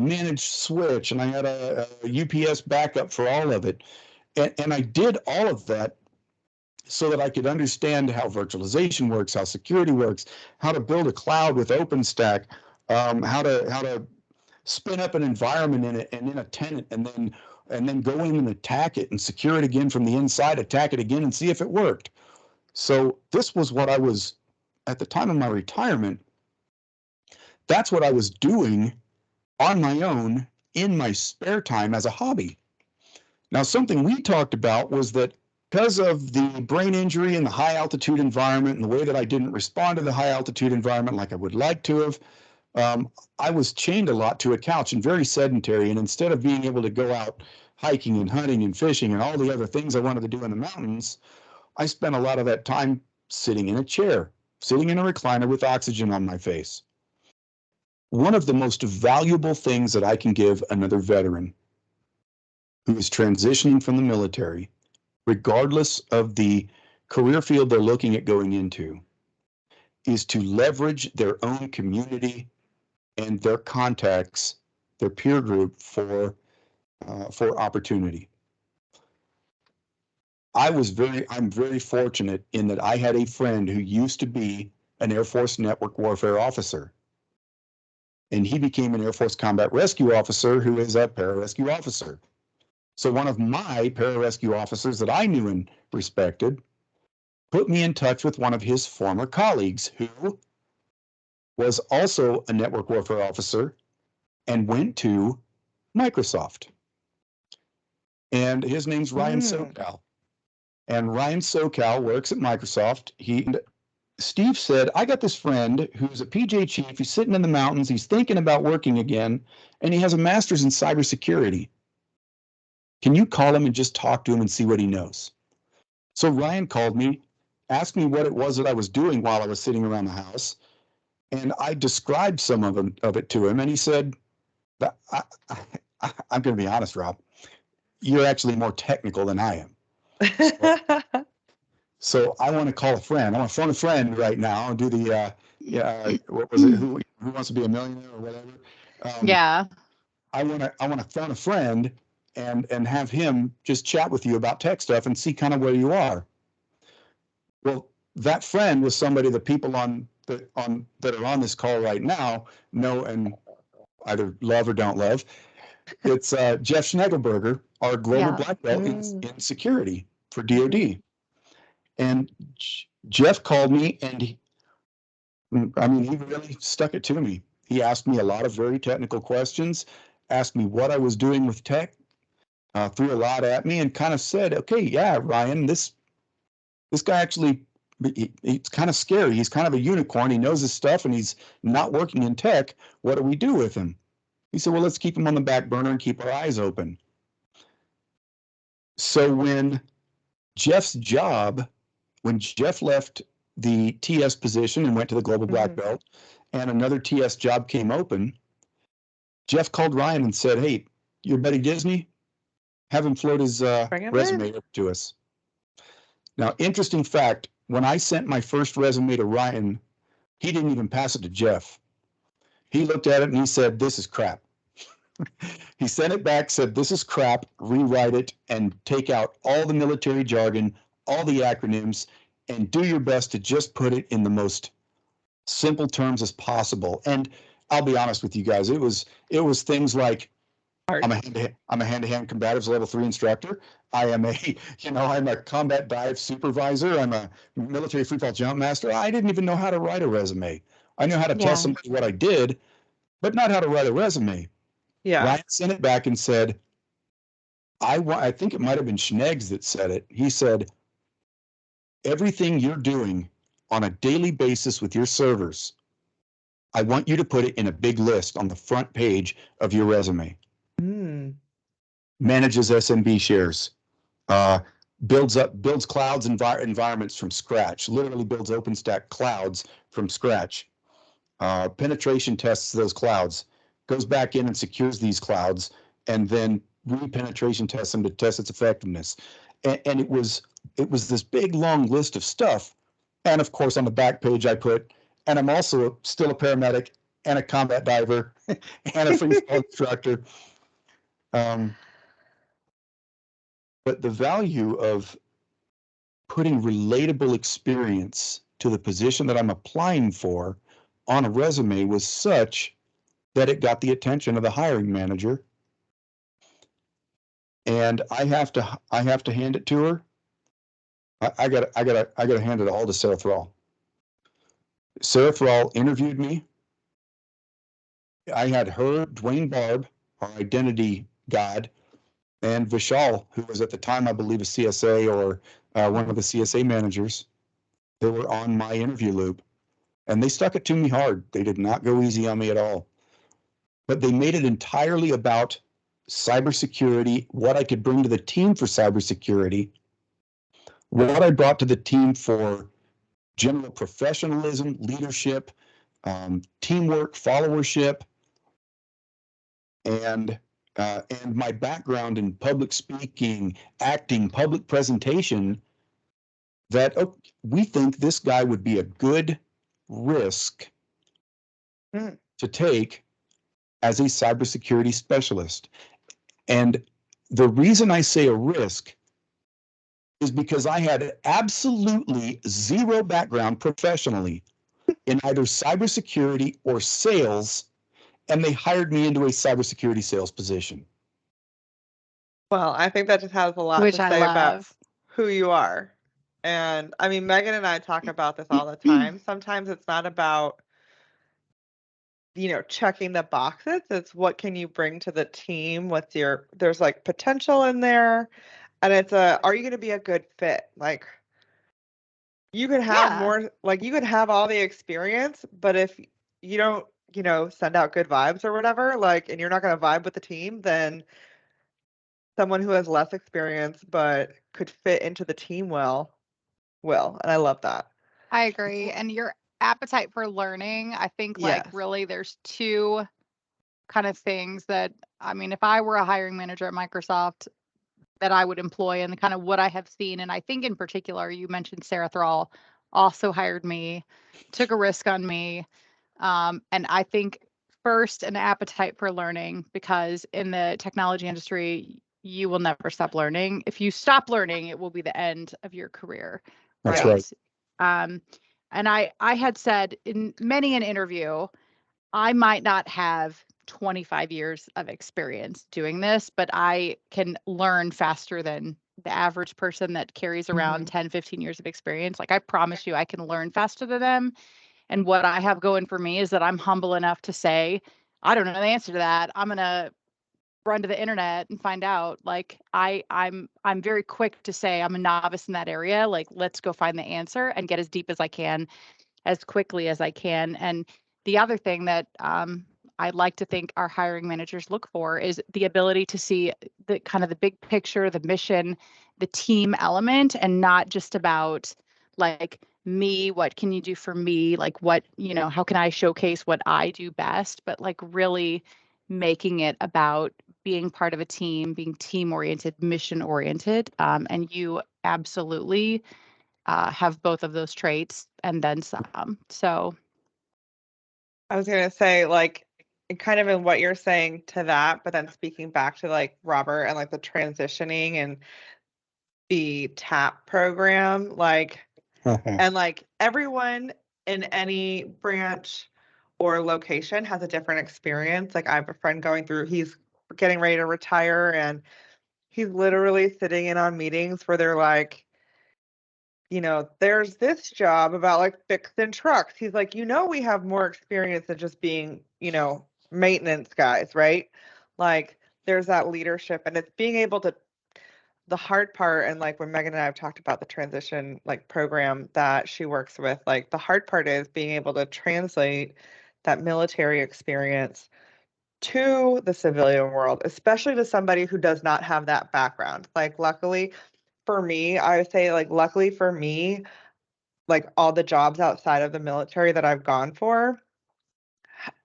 managed switch and I had a UPS backup for all of it. And I did all of that so that I could understand how virtualization works, how security works, how to build a cloud with OpenStack, how to spin up an environment in it and in a tenant and then go in and attack it and secure it again from the inside, attack it again and see if it worked. So this was what I was, at the time of my retirement, that's what I was doing on my own in my spare time as a hobby. Now, something we talked about was that because of the brain injury and the high altitude environment and the way that I didn't respond to the high altitude environment like I would like to have, I was chained a lot to a couch and very sedentary. And instead of being able to go out hiking and hunting and fishing and all the other things I wanted to do in the mountains, I spent a lot of that time sitting in a chair, sitting in a recliner with oxygen on my face. One of the most valuable things that I can give another veteran who is transitioning from the military, regardless of the career field they're looking at going into, is to leverage their own community and their contacts, their peer group for opportunity. I'm very fortunate in that I had a friend who used to be an Air Force network warfare officer. And he became an Air Force combat rescue officer who is a pararescue officer. So one of my pararescue officers that I knew and respected put me in touch with one of his former colleagues who was also a network warfare officer and went to Microsoft. And his name's Ryan Sokal. And Ryan Sokal works at Microsoft. Steve said, I got this friend who's a PJ chief. He's sitting in the mountains. He's thinking about working again, and he has a master's in cybersecurity. Can you call him and just talk to him and see what he knows? So Ryan called me asked me what it was that I was doing while I was sitting around the house. And I described some of it to him. And he said, I'm going to be honest, Rob, you're actually more technical than I am. So I want to call a friend. I want to phone a friend right now and do the, what was it? Who wants to be a millionaire or whatever? Yeah. I want to phone a friend and have him just chat with you about tech stuff and see kind of where you are. Well, that friend was somebody that people that are on this call right now know and either love or don't love. It's Jeff Schnegelberger, our global black belt in security for DoD. And Jeff called me, and he really stuck it to me. He asked me a lot of very technical questions, asked me what I was doing with tech, threw a lot at me, and kind of said, "Okay, yeah, Ryan, this guy actually, he's kind of scary. He's kind of a unicorn. He knows his stuff, and he's not working in tech. What do we do with him?" He said, "Well, let's keep him on the back burner and keep our eyes open." So when Jeff left the TS position and went to the global black belt, and another TS job came open, Jeff called Ryan and said, "Hey, your buddy Disney, have him float his resume up to us." Now, interesting fact, when I sent my first resume to Ryan, he didn't even pass it to Jeff. He looked at it and he said, "This is crap." He sent it back, said, "This is crap, rewrite it and take out all the military jargon, all the acronyms, and do your best to just put it in the most simple terms as possible." And I'll be honest with you guys, it was things like, I'm a hand-to-hand combatives level 3 instructor. I'm a combat dive supervisor. I'm a military free fall jump master. I didn't even know how to write a resume. I knew how to tell somebody what I did, but not how to write a resume. Yeah. Ryan sent it back and said, I think it might have been Schnegs that said it. He said, "Everything you're doing on a daily basis with your servers, I want you to put it in a big list on the front page of your resume." Manages SMB shares, builds clouds environments from scratch, literally builds OpenStack clouds from scratch, penetration tests those clouds, goes back in and secures these clouds, and then re-penetration tests them to test its effectiveness. And it was this big long list of stuff. And of course, on the back page, I put, "And I'm also still a paramedic and a combat diver and a free fall instructor." But the value of putting relatable experience to the position that I'm applying for on a resume was such that it got the attention of the hiring manager. And I have to hand it to her. I gotta hand it all to Sarah Thrall. Sarah Thrall interviewed me. I had her, Dwayne Barb, our identity god, and Vishal, who was at the time, I believe, a CSA or one of the CSA managers. They were on my interview loop, and they stuck it to me hard. They did not go easy on me at all. But they made it entirely about cybersecurity, what I could bring to the team for cybersecurity, what I brought to the team for general professionalism, leadership, teamwork, followership, and my background in public speaking, acting, public presentation, that we think this guy would be a good risk to take as a cybersecurity specialist. And the reason I say a risk is because I had absolutely zero background professionally in either cybersecurity or sales, and they hired me into a cybersecurity sales position. Well, I think that just has a lot to say about who you are. And I mean, Megan and I talk about this all the time. Sometimes it's not about, checking the boxes. It's what can you bring to the team? There's like potential in there. And are you going to be a good fit? Like, you could have more, like, you could have all the experience, but if you don't, send out good vibes or whatever, like, and you're not going to vibe with the team, then someone who has less experience but could fit into the team well will. And I love that. I agree. And your appetite for learning, I think like Yes. really there's two kind of things that, I mean, if I were a hiring manager at Microsoft that I would employ and the kind of what I have seen, and I think in particular, you mentioned Sarah Thrall also hired me, took a risk on me. And I think first an appetite for learning, because in the technology industry, you will never stop learning. If you stop learning, it will be the end of your career, That's right? right. And I had said in many an interview, I might not have 25 years of experience doing this, but I can learn faster than the average person that carries around 10, 15 years of experience. Like I promise you, I can learn faster than them. And what I have going for me is that I'm humble enough to say, I don't know the answer to that. I'm going to run to the internet and find out. Like I'm very quick to say I'm a novice in that area. Like let's go find the answer and get as deep as I can as quickly as I can. And the other thing that I'd like to think our hiring managers look for is the ability to see the kind of the big picture, the mission, the team element, and not just about like me, what can you do for me? Like what, how can I showcase what I do best? But like really making it about being part of a team, being team oriented, mission oriented. And you absolutely have both of those traits and then some. So I was going to say, like, kind of in what you're saying to that, but then speaking back to like Robert and like the transitioning and the TAP program, like, and like everyone in any branch or location has a different experience. Like, I have a friend going through, he's getting ready to retire, and he's literally sitting in on meetings where they're like, there's this job about like fixing trucks. He's like, we have more experience than just being, maintenance guys, right? Like there's that leadership, and it's being able to, the hard part, and like when Megan and I have talked about the transition like program that she works with, like the hard part is being able to translate that military experience to the civilian world, especially to somebody who does not have that background. Like luckily for me, I would say like luckily for me, like all the jobs outside of the military that I've gone for,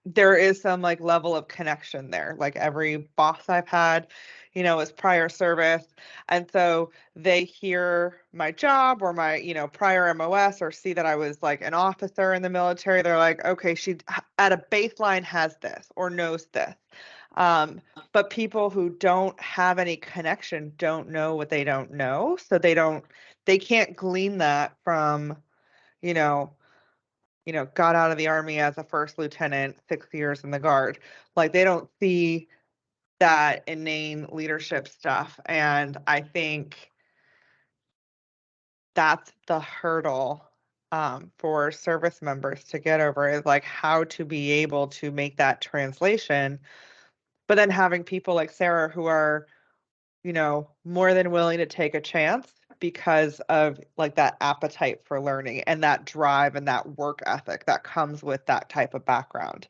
there is some like level of connection there. Like every boss I've had, is prior service. And so they hear my job or my, prior MOS, or see that I was like an officer in the military. They're like, okay, she at a baseline has this or knows this. But people who don't have any connection don't know what they don't know. So they can't glean that from, you know, got out of the army as a first lieutenant, 6 years in the guard. Like they don't see that inane leadership stuff. And I think that's the hurdle for service members to get over, is like how to be able to make that translation. But then having people like Sarah who are, more than willing to take a chance because of like that appetite for learning and that drive and that work ethic that comes with that type of background.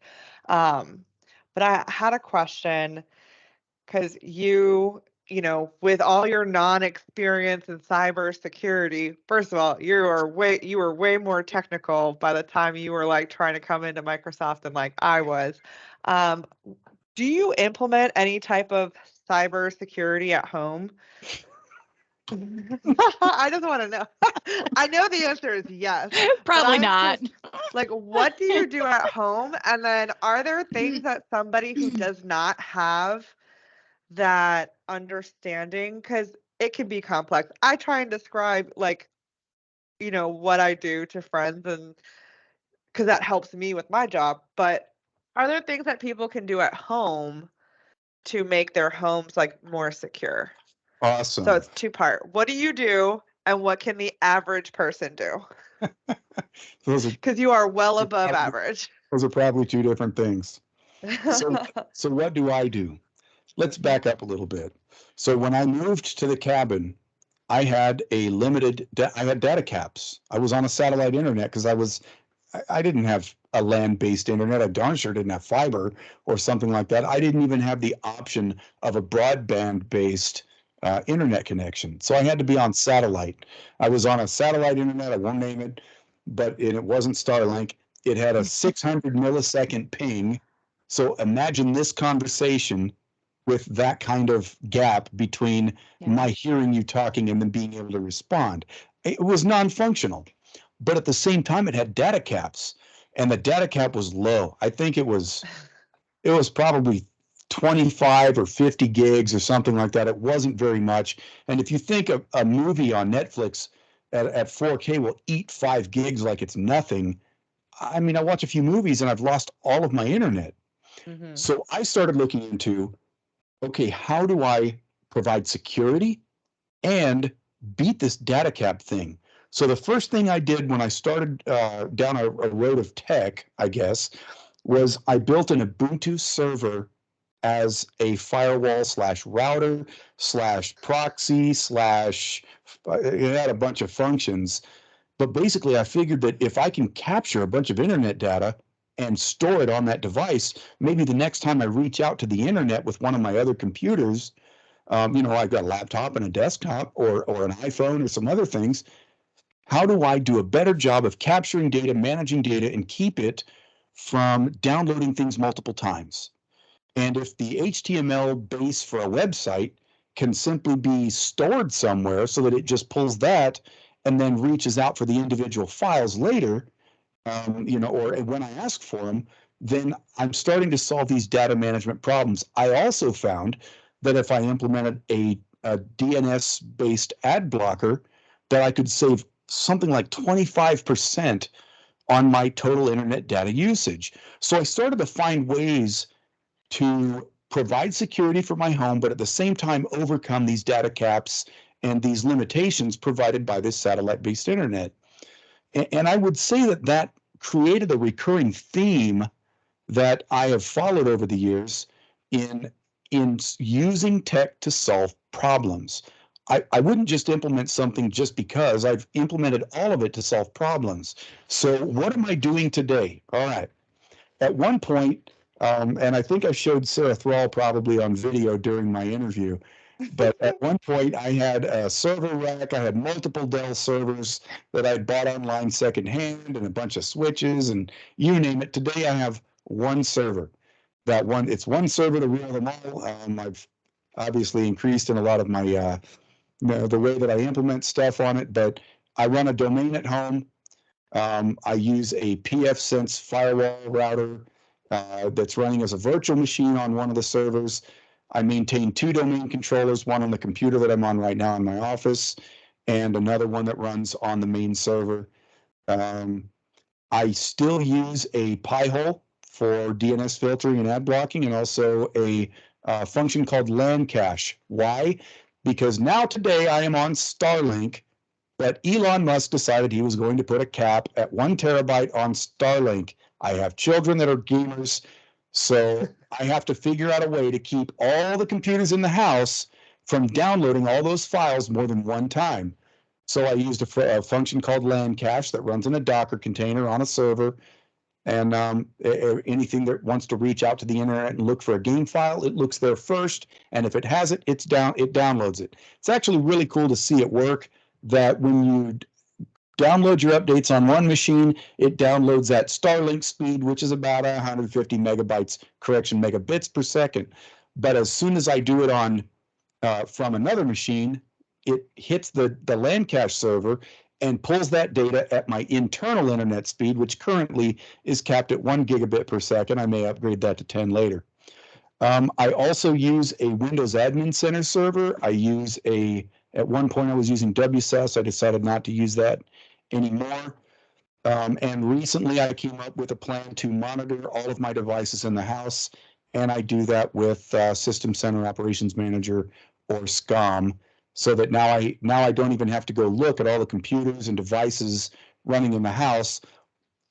But I had a question, because with all your non-experience in cybersecurity, first of all, you were way more technical by the time you were like trying to come into Microsoft than like I was. Um, do you implement any type of cybersecurity at home? I just want to know. I know the answer is yes. probably not. Like, what do you do at home? And then are there things that somebody who does not have that understanding, because it can be complex. I try and describe like, what I do to friends, and because that helps me with my job. But are there things that people can do at home to make their homes like more secure? So Awesome. it's two-part. What do you do, and what can the average person do? Because you are well above average. Those are probably two different things. So what do I do? Let's back up a little bit. So when I moved to the cabin, I had I had data caps. I was on a satellite internet because I didn't have a land-based internet. I darn sure didn't have fiber or something like that. I didn't even have the option of a broadband-based internet connection. So I had to be on satellite. I was on a satellite internet, I won't name it, but it wasn't Starlink. It had a 600 millisecond ping. So imagine this conversation with that kind of gap between my hearing you talking and then being able to respond. It was non-functional, but at the same time, it had data caps, and the data cap was low. I think it was probably 25 or 50 gigs or something like that. It wasn't very much. And if you think a movie on Netflix at 4K will eat 5 gigs like it's nothing, I mean, I watch a few movies and I've lost all of my internet. Mhm. So I started looking into, okay, how do I provide security and beat this data cap thing? So the first thing I did when I started down a road of tech, I guess, was I built an Ubuntu server as a firewall slash router slash proxy slash, it had a bunch of functions. But basically, I figured that if I can capture a bunch of internet data and store it on that device, maybe the next time I reach out to the internet with one of my other computers, I've got a laptop and a desktop or an iPhone or some other things. How do I do a better job of capturing data, managing data, and keep it from downloading things multiple times? And if the HTML base for a website can simply be stored somewhere so that it just pulls that and then reaches out for the individual files later, or when I ask for them, then I'm starting to solve these data management problems. I also found that if I implemented a DNS-based ad blocker, that I could save something like 25% on my total internet data usage. So I started to find ways to provide security for my home, but at the same time overcome these data caps and these limitations provided by this satellite-based internet. And I would say that created a recurring theme that I have followed over the years in using tech to solve problems. I wouldn't just implement something just because. I've implemented all of it to solve problems. So what am I doing today? All right. At one point, and I think I showed Sarah Thrall probably on video during my interview, but at one point I had a server rack. I had multiple Dell servers that I'd bought online secondhand and a bunch of switches and you name it. Today I have one server. It's one server to rule them all. I've obviously increased in a lot of my the way that I implement stuff on it, but I run a domain at home. I use a pfSense firewall router that's running as a virtual machine on one of the servers. I maintain 2 domain controllers, one on the computer that I'm on right now in my office, and another one that runs on the main server. I still use a Pi-hole for DNS filtering and ad blocking, and also a function called LAN cache. Why? Because now today I am on Starlink, but Elon Musk decided he was going to put a cap at 1 terabyte on Starlink. I have children that are gamers, so I have to figure out a way to keep all the computers in the house from downloading all those files more than one time. So I used a function called LAN cache that runs in a Docker container on a server. And anything that wants to reach out to the internet and look for a game file, it looks there first. And if it has it, it downloads it. It's actually really cool to see it work, that when you download your updates on one machine, it downloads at Starlink speed, which is about 150 megabits per second. But as soon as I do it on from another machine, it hits the LAN cache server and pulls that data at my internal internet speed, which currently is capped at 1 gigabit per second. I may upgrade that to 10 later. I also use a Windows Admin Center server. At one point I was using WSUS. I decided not to use that anymore. And recently I came up with a plan to monitor all of my devices in the house. And I do that with System Center Operations Manager, or SCOM, so that now I don't even have to go look at all the computers and devices running in the house.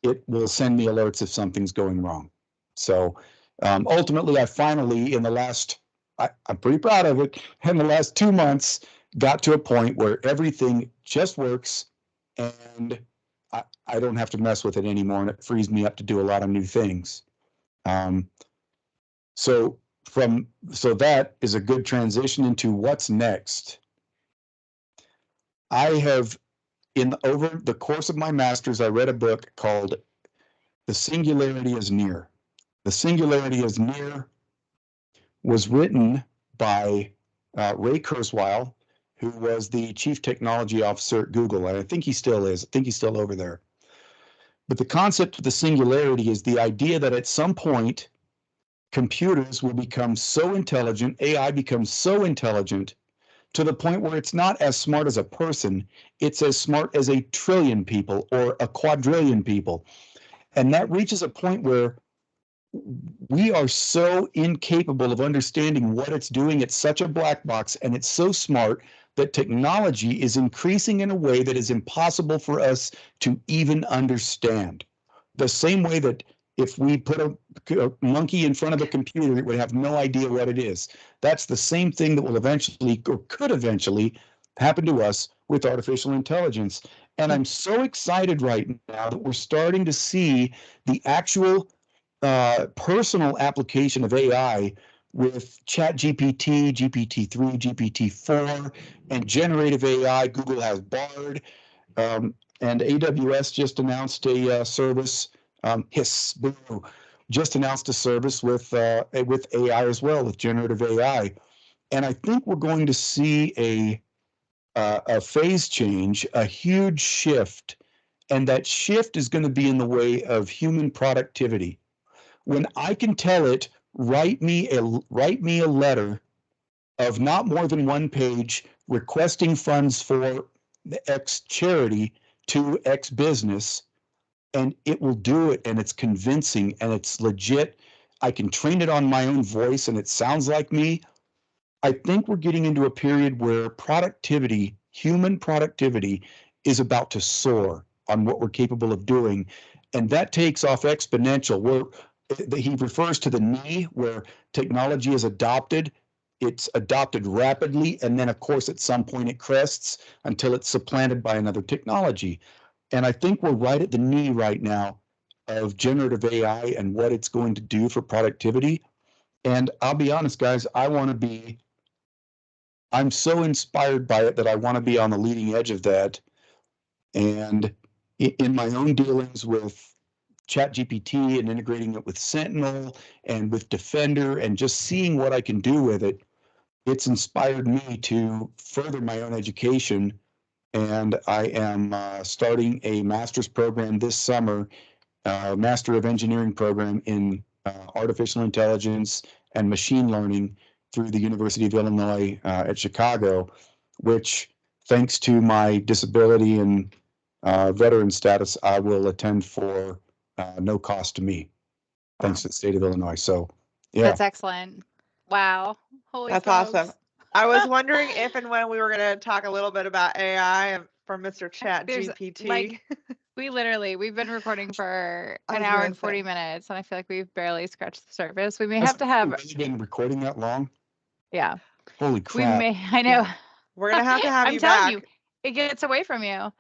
It will send me alerts if something's going wrong. So ultimately, I finally, I'm pretty proud of it, in the last 2 months, got to a point where everything just works, and I don't have to mess with it anymore, and it frees me up to do a lot of new things. So so that is a good transition into what's next. I have, over the course of my master's, I read a book called The Singularity is Near. The Singularity is Near was written by Ray Kurzweil, who was the chief technology officer at Google, and I think he still is. I think he's still over there. But the concept of the singularity is the idea that at some point, computers will become so intelligent, AI becomes so intelligent, to the point where it's not as smart as a person, it's as smart as 1,000,000,000,000 people or 1,250,000,000,000 people. And that reaches a point where we are so incapable of understanding what it's doing. It's such a black box, and it's so smart that technology is increasing in a way that is impossible for us to even understand. The same way that if we put a monkey in front of a computer, it would have no idea what it is. That's the same thing that will eventually, or could eventually, happen to us with artificial intelligence. And I'm so excited right now that we're starting to see the actual personal application of AI with ChatGPT, GPT-3, GPT-4, and generative AI. Google has Bard, and AWS just announced a service. Just announced a service with AI as well, with generative AI. And I think we're going to see a phase change, a huge shift, and that shift is going to be in the way of human productivity. When I can tell it, write me a letter of not more than 1 page requesting funds for the X charity to X business, and it will do it, and it's convincing and it's legit. I can train it on my own voice and it sounds like me. I think we're getting into a period where productivity, human productivity, is about to soar on what we're capable of doing. And that takes off exponential. He refers to the knee, where technology is adopted. It's adopted rapidly, and then, of course, at some point it crests until it's supplanted by another technology. And I think we're right at the knee right now of generative AI and what it's going to do for productivity. And I'll be honest, guys, I'm so inspired by it that I want to be on the leading edge of that. And in my own dealings with ChatGPT and integrating it with Sentinel and with Defender and just seeing what I can do with it, it's inspired me to further my own education. And I am starting a master's program this summer, Master of Engineering program in artificial intelligence and machine learning through the University of Illinois at Chicago, which, thanks to my disability and veteran status, I will attend for no cost to me, thanks to the state of Illinois. So, yeah. That's excellent. Wow. Holy That's smokes. awesome. I was wondering if and when we were going to talk a little bit about AI from Mr. There's, ChatGPT. like, we've been recording for I an was hour gonna and 40 say. minutes, and I feel like we've barely scratched the surface. We may Has have to have, really been recording that long? yeah, Holy we crap. may, I know. Yeah. We're going to have I'm you telling back. you, it gets away from you.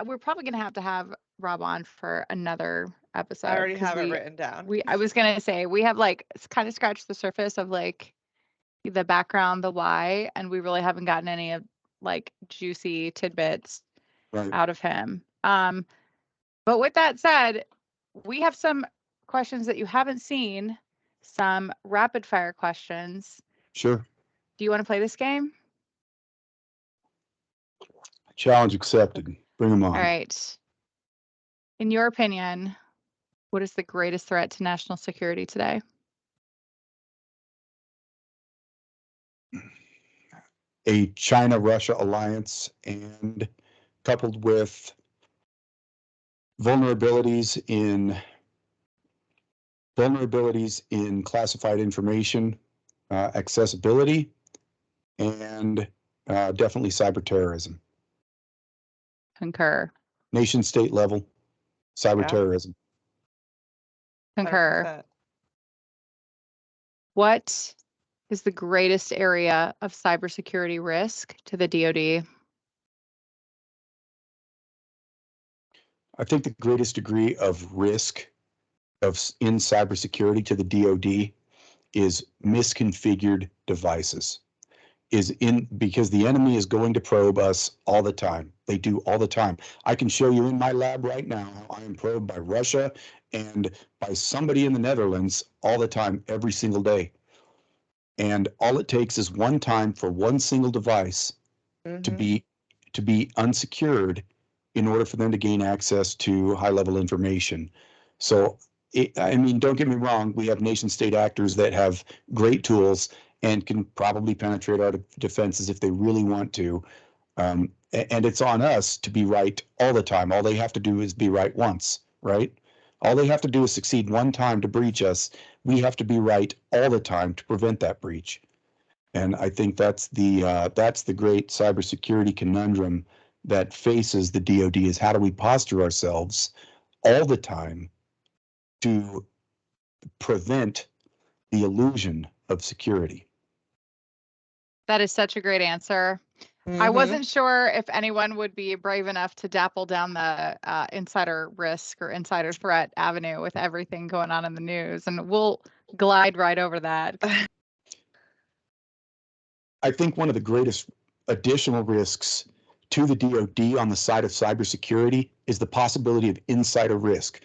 We're probably going to have Rob on for another episode. I already 'cause have it written down. I was going to say, we have like kind of scratched the surface of like the background, the why, and we really haven't gotten any of like juicy tidbits Right. out of him. But with that said, we have some questions that you haven't seen, some rapid fire questions. Sure. Do you want to play this game? Challenge accepted. Bring them on. All right. In your opinion, what is the greatest threat to national security today? A China-Russia alliance, and coupled with vulnerabilities in classified information, accessibility, and definitely cyber terrorism. Concur. Nation state level cyber Yeah. terrorism. Concur. 100%. What is the greatest area of cybersecurity risk to the DoD? I think the greatest degree of risk in cybersecurity to the DoD is misconfigured devices. Because the enemy is going to probe us all the time. They do all the time. I can show you in my lab right now how I am probed by Russia and by somebody in the Netherlands all the time, every single day. And all it takes is one time for one single device to be unsecured in order for them to gain access to high level information. So I mean, don't get me wrong, we have nation state actors that have great tools and can probably penetrate our defenses if they really want to. And it's on us to be right all the time. All they have to do is be right once, right? All they have to do is succeed one time to breach us. We have to be right all the time to prevent that breach. And I think that's the great cybersecurity conundrum that faces the DoD is how do we posture ourselves all the time to prevent the illusion of security. That is such a great answer. I wasn't sure if anyone would be brave enough to dapple down the insider risk or insider threat avenue with everything going on in the news, and we'll glide right over that. I think one of the greatest additional risks to the DoD on the side of cybersecurity is the possibility of insider risk.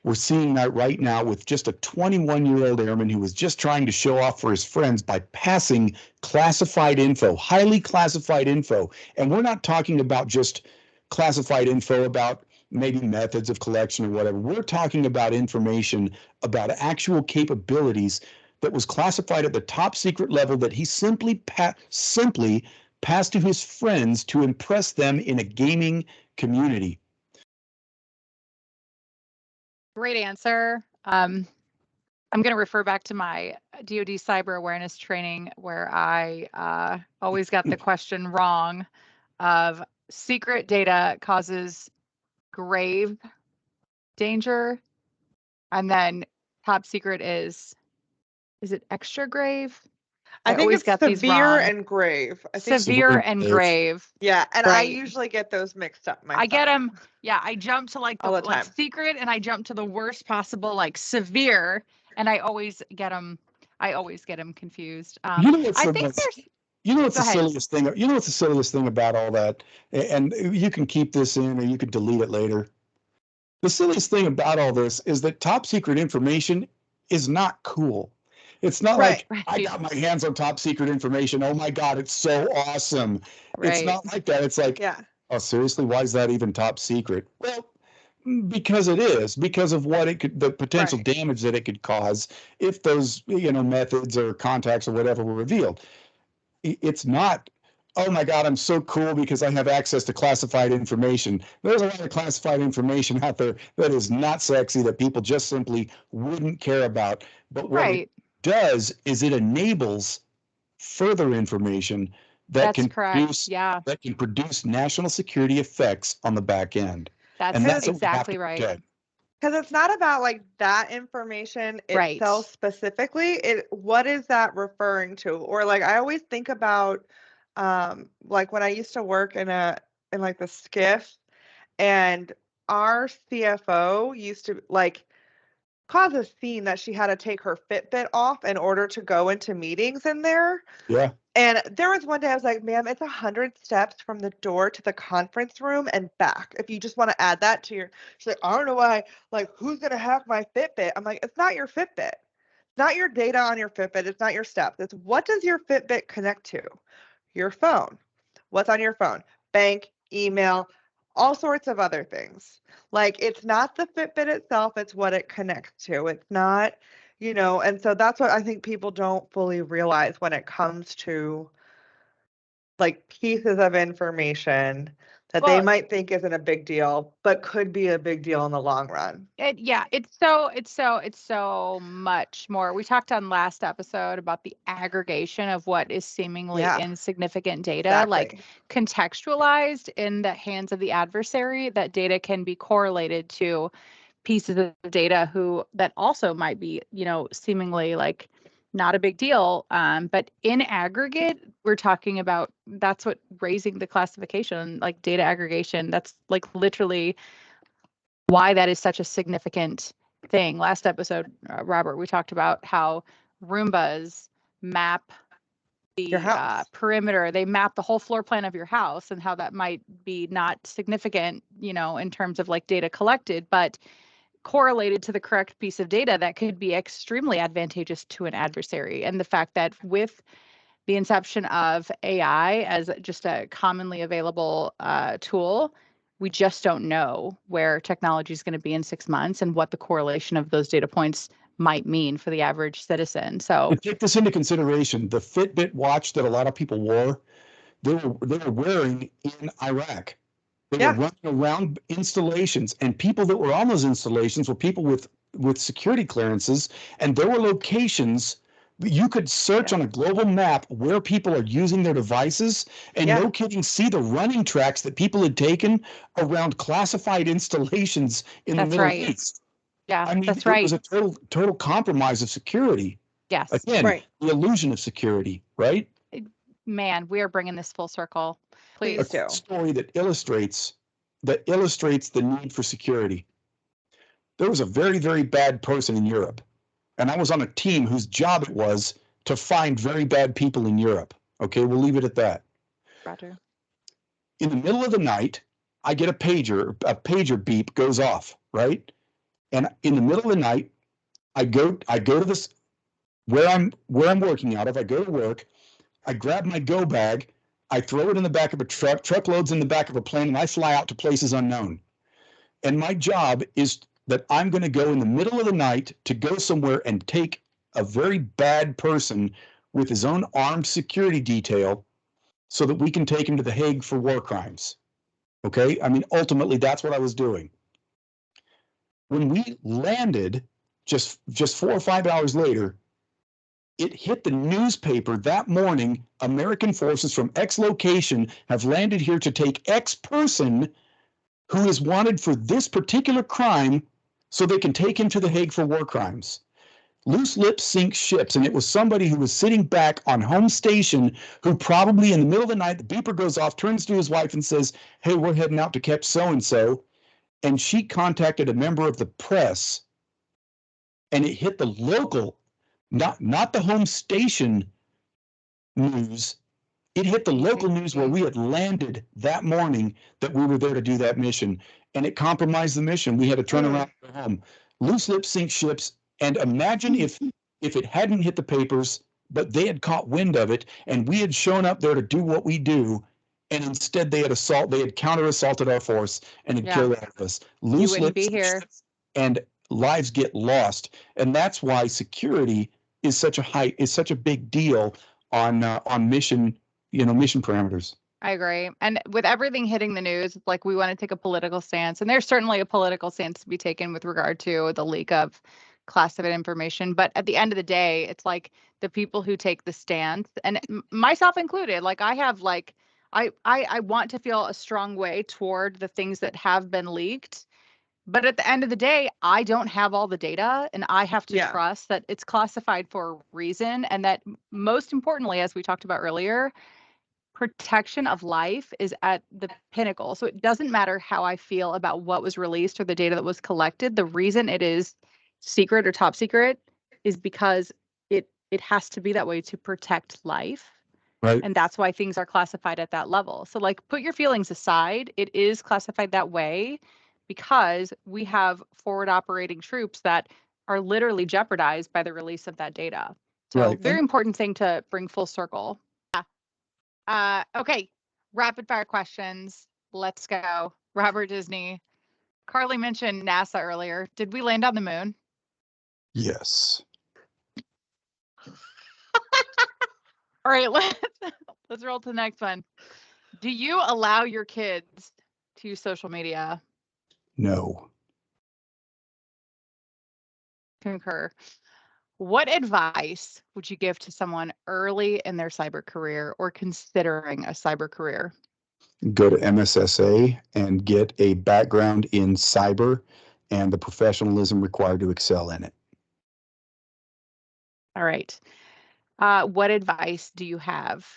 We're seeing that right now with just a 21-year-old airman who was just trying to show off for his friends by passing classified info, highly classified info. And we're not talking about just classified info about maybe methods of collection or whatever. We're talking about information about actual capabilities that was classified at the top secret level that he simply passed to his friends to impress them in a gaming community. Great answer. I'm going to refer back to my DoD cyber awareness training where I always got the question wrong of secret data causes grave danger, and then top secret is it extra grave? I think always it's got these severe wrong. and grave. I think Severe and grave. Yeah, and I Right. usually get those mixed up myself. I get them. Yeah, I jump to like All the the like time. secret, and I jump to the worst possible, like severe, and I always get them. I always get them confused. You know what's I the think most, there's. you know what's Go the ahead. silliest thing? You know what's the silliest thing about all that? And you can keep this in or you can delete it later. The silliest thing about all this is that top secret information is not cool. It's not Right. like I got my hands on top secret information. Oh my God, it's so awesome. It's Right. not like that. It's like, Yeah. oh, seriously, why is that even top secret? Well, because it is, because of what it could, the potential Right. damage that it could cause if those, methods or contacts or whatever were revealed. It's not, oh my God, I'm so cool because I have access to classified information. There's a lot of classified information out there that is not sexy, that people just simply wouldn't care about. But what it does is it enables further information that That's correct. that can produce national security effects on the back end. That's And that's exactly right. Because it's not about like that information itself specifically. What is that referring to? Or like I always think about like when I used to work in like the skiff, and our CFO used to like cause a scene that she had to take her Fitbit off in order to go into meetings in there. Yeah. And there was one day I was like, ma'am, it's 100 steps from the door to the conference room and back. If you just want to add that to your, she's like, I don't know why, like, who's going to hack my Fitbit? I'm like, it's not your Fitbit. It's not your data on your Fitbit. It's not your steps. It's what does your Fitbit connect to? Your phone. What's on your phone? Bank, email, all sorts of other things. Like, it's not the Fitbit itself. It's what it connects to. It's not, and so that's what I think people don't fully realize when it comes to like pieces of information that they might think isn't a big deal, but could be a big deal in the long run. It's so much more. We talked on last episode about the aggregation of what is seemingly insignificant data, like contextualized in the hands of the adversary. That data can be correlated to pieces of data that also might be, seemingly like not a big deal. But in aggregate, we're talking about, that's what raising the classification, like data aggregation, that's like literally why that is such a significant thing. Last episode, Robert, we talked about how Roombas map Your the house. perimeter. They map the whole floor plan of your house and how that might be not significant, in terms of like data collected, but correlated to the correct piece of data that could be extremely advantageous to an adversary. And the fact that with the inception of AI as just a commonly available tool, we just don't know where technology is going to be in 6 months and what the correlation of those data points might mean for the average citizen. So And take this into consideration. The Fitbit watch that a lot of people wore, they were wearing in Iraq. They Yeah. were running around installations, and people that were on those installations were people with security clearances, and there were locations you could search on a global map where people are using their devices, and Yeah. no kidding, see the running tracks that people had taken around classified installations in the That's Middle right. East. Yeah, I mean, that's it right. was a total compromise of security. Yes. Again, Right. the illusion of security, right? Man, we are bringing this full circle. Please A Please. do. story that illustrates the need for security. There was a very, very bad person in Europe, and I was on a team whose job it was to find very bad people in Europe. Okay, we'll leave it at that. Roger. In the middle of the night, I get a pager beep goes off, right? And in the middle of the night, I go to this where I'm working out of. I go to work, I grab my go bag, I throw it in the back of a truck loads in the back of a plane, and I fly out to places unknown. And my job is that I'm going to go in the middle of the night to go somewhere and take a very bad person with his own armed security detail so that we can take him to the Hague for war crimes. Okay? I mean, ultimately, that's what I was doing. When we landed, just 4 or 5 hours later, it hit the newspaper that morning. American forces from X location have landed here to take X person who is wanted for this particular crime so they can take him to the Hague for war crimes. Loose lips sink ships, and it was somebody who was sitting back on home station who probably in the middle of the night, the beeper goes off, turns to his wife and says, "Hey, we're heading out to catch so-and-so." And she contacted a member of the press, and it hit the local, not the home station news. It hit the local news where we had landed that morning that we were there to do that mission, and it compromised the mission. We had to turn around and go home. Loose lips sink ships, and imagine if it hadn't hit the papers, but they had caught wind of it, and we had shown up there to do what we do, and instead they had counter assaulted our force and had killed all of us. Loose wouldn't lips be here. and lives get lost, and that's why security is such a big deal on mission parameters. I agree. And with everything hitting the news, it's like we want to take a political stance. And there's certainly a political stance to be taken with regard to the leak of classified information. But at the end of the day, it's like the people who take the stance, and myself included, like I have like, I want to feel a strong way toward the things that have been leaked. But at the end of the day, I don't have all the data, and I have to trust that it's classified for a reason. And that most importantly, as we talked about earlier, protection of life is at the pinnacle. So it doesn't matter how I feel about what was released or the data that was collected. The reason it is secret or top secret is because it has to be that way to protect life. Right. And that's why things are classified at that level. So like put your feelings aside. It is classified that way because we have forward operating troops that are literally jeopardized by the release of that data. So Right. very important thing to bring full circle. Okay, rapid fire questions. Let's go. Robert Disney. Carly mentioned NASA earlier. Did we land on the moon? Yes. All right, let's roll to the next one. Do you allow your kids to use social media? No. Concur. What advice would you give to someone early in their cyber career or considering a cyber career? Go to MSSA and get a background in cyber and the professionalism required to excel in it. All right. What advice do you have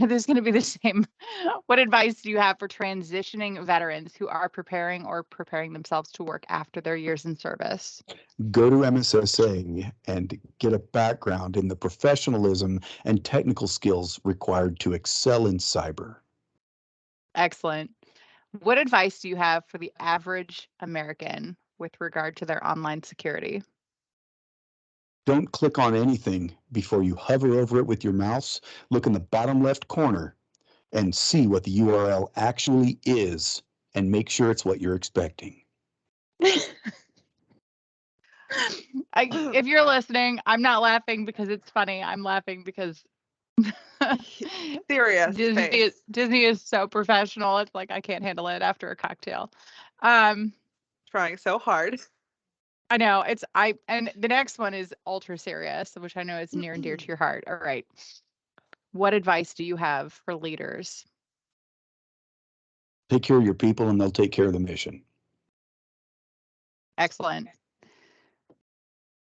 This is going to be the same. What advice do you have for transitioning veterans who are preparing themselves to work after their years in service? Go to MSSA and get a background in the professionalism and technical skills required to excel in cyber. Excellent. What advice do you have for the average American with regard to their online security? Don't click on anything before you hover over it with your mouse. Look in the bottom left corner and see what the URL actually is and make sure it's what you're expecting. If you're listening, I'm not laughing because it's funny. I'm laughing because Serious face. Disney is so professional. It's like I can't handle it after a cocktail. Trying so hard. I know and the next one is ultra serious, which I know is near and dear to your heart. All right. What advice do you have for leaders? Take care of your people and they'll take care of the mission. Excellent.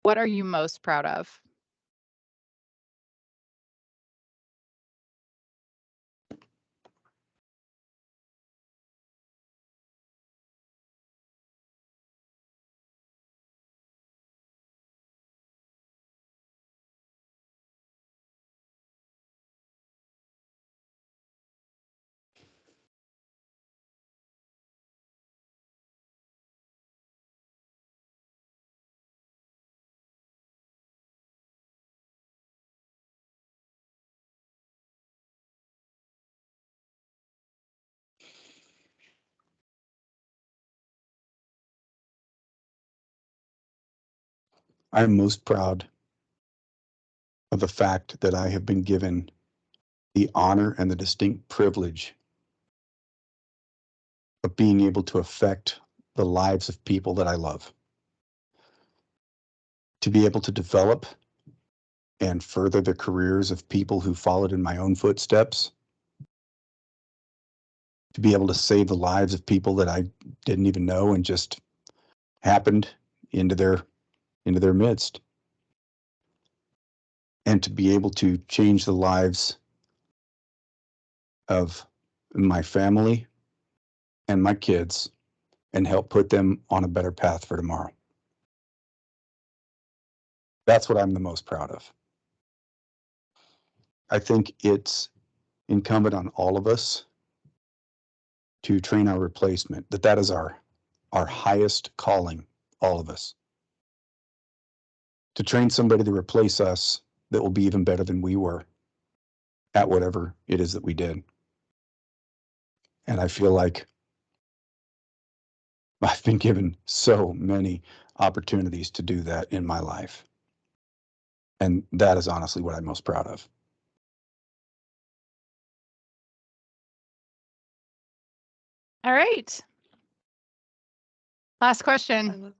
What are you most proud of? I am most proud of the fact that I have been given the honor and the distinct privilege of being able to affect the lives of people that I love. To be able to develop and further the careers of people who followed in my own footsteps. To be able to save the lives of people that I didn't even know and just happened into their midst. And to be able to change the lives of my family and my kids and help put them on a better path for tomorrow. That's what I'm the most proud of. I think it's incumbent on all of us to train our replacement, that is our highest calling, all of us. To train somebody to replace us that will be even better than we were at whatever it is that we did. And I feel like I've been given so many opportunities to do that in my life. And that is honestly what I'm most proud of. All right. Last question.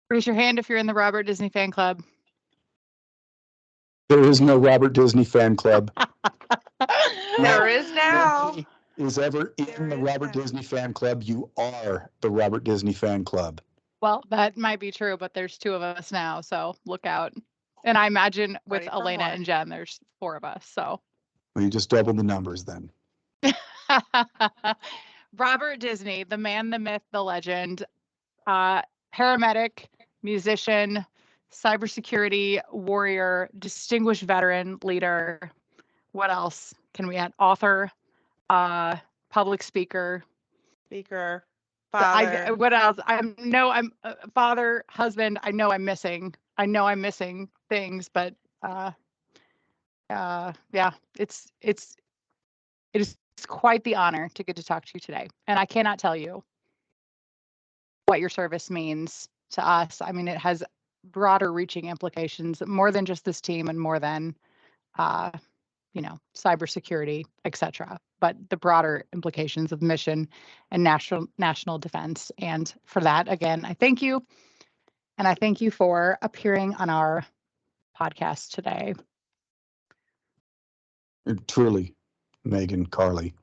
Raise your hand if you're in the Robert Disney fan club. There is no Robert Disney fan club. There is now. Is ever in the Robert Disney fan club, you are the Robert Disney fan club. Well, that might be true, but there's 2 of us now, so look out. And I imagine with Ready for Elena more. and Jen, there's 4 of us, so. Well, you just double the numbers then. Robert Disney, the man, the myth, the legend, paramedic, musician, cybersecurity warrior, distinguished veteran, leader. What else can we add? Author, public speaker. Father. What else? I'm father, husband. I know I'm missing things, but yeah, it is quite the honor to get to talk to you today. And I cannot tell you what your service means to us. I mean, it has broader reaching implications, more than just this team and more than cybersecurity, et cetera, but the broader implications of mission and national defense. And for that, again, I thank you. And I thank you for appearing on our podcast today. Truly, Megan, Carly,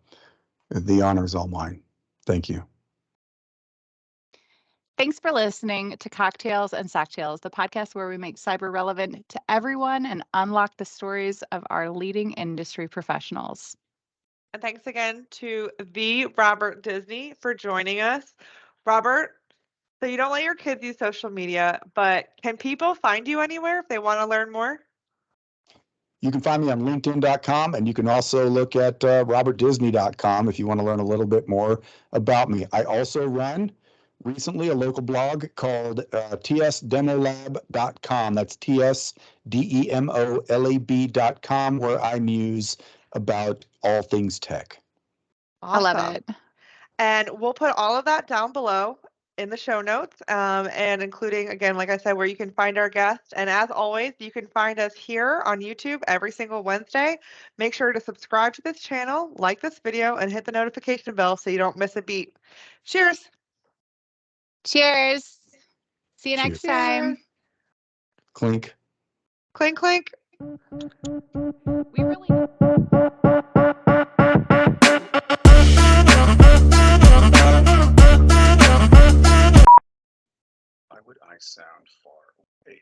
the honor is all mine. Thank you. Thanks for listening to Cocktails and Socktails, the podcast where we make cyber relevant to everyone and unlock the stories of our leading industry professionals. And thanks again to the Robert Disney for joining us. Robert, so you don't let your kids use social media, but can people find you anywhere if they want to learn more? You can find me on LinkedIn.com, and you can also look at robertdisney.com if you want to learn a little bit more about me. I also run recently a local blog called tsdemolab.com. That's tsdemolab.com, where I muse about all things tech. I love Awesome. it. And we'll put all of that down below in the show notes, and including, again, like I said, where you can find our guests. And as always, you can find us here on YouTube every single Wednesday. Make sure to subscribe to this channel, like this video, and hit the notification bell so you don't miss a beat. Cheers. Cheers. See you next Cheers. time. Clink. Clink, clink. We really. Why would I sound far away?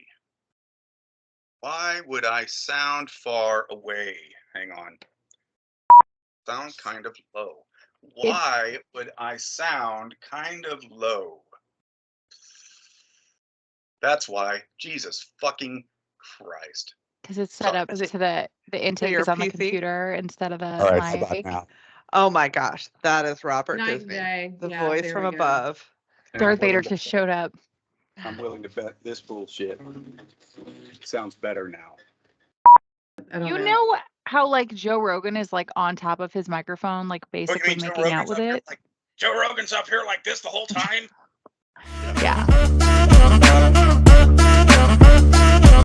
Why would I sound far away? Hang on. Sound kind of low. Why would I sound kind of low? That's why. Jesus fucking Christ. Because it's set up Is it- to the intake your is on the PC? computer instead of the All right, how about mic. now? Oh my gosh, that is Robert Night Disney, and day. the Yeah, voice there from we go. above. And Darth I'm willing Vader to just bet- showed up. I'm willing to bet this bullshit sounds better now. I don't You know how like Joe Rogan is like on top of his microphone, like basically making out with it? Joe Rogan's up here like this the whole time?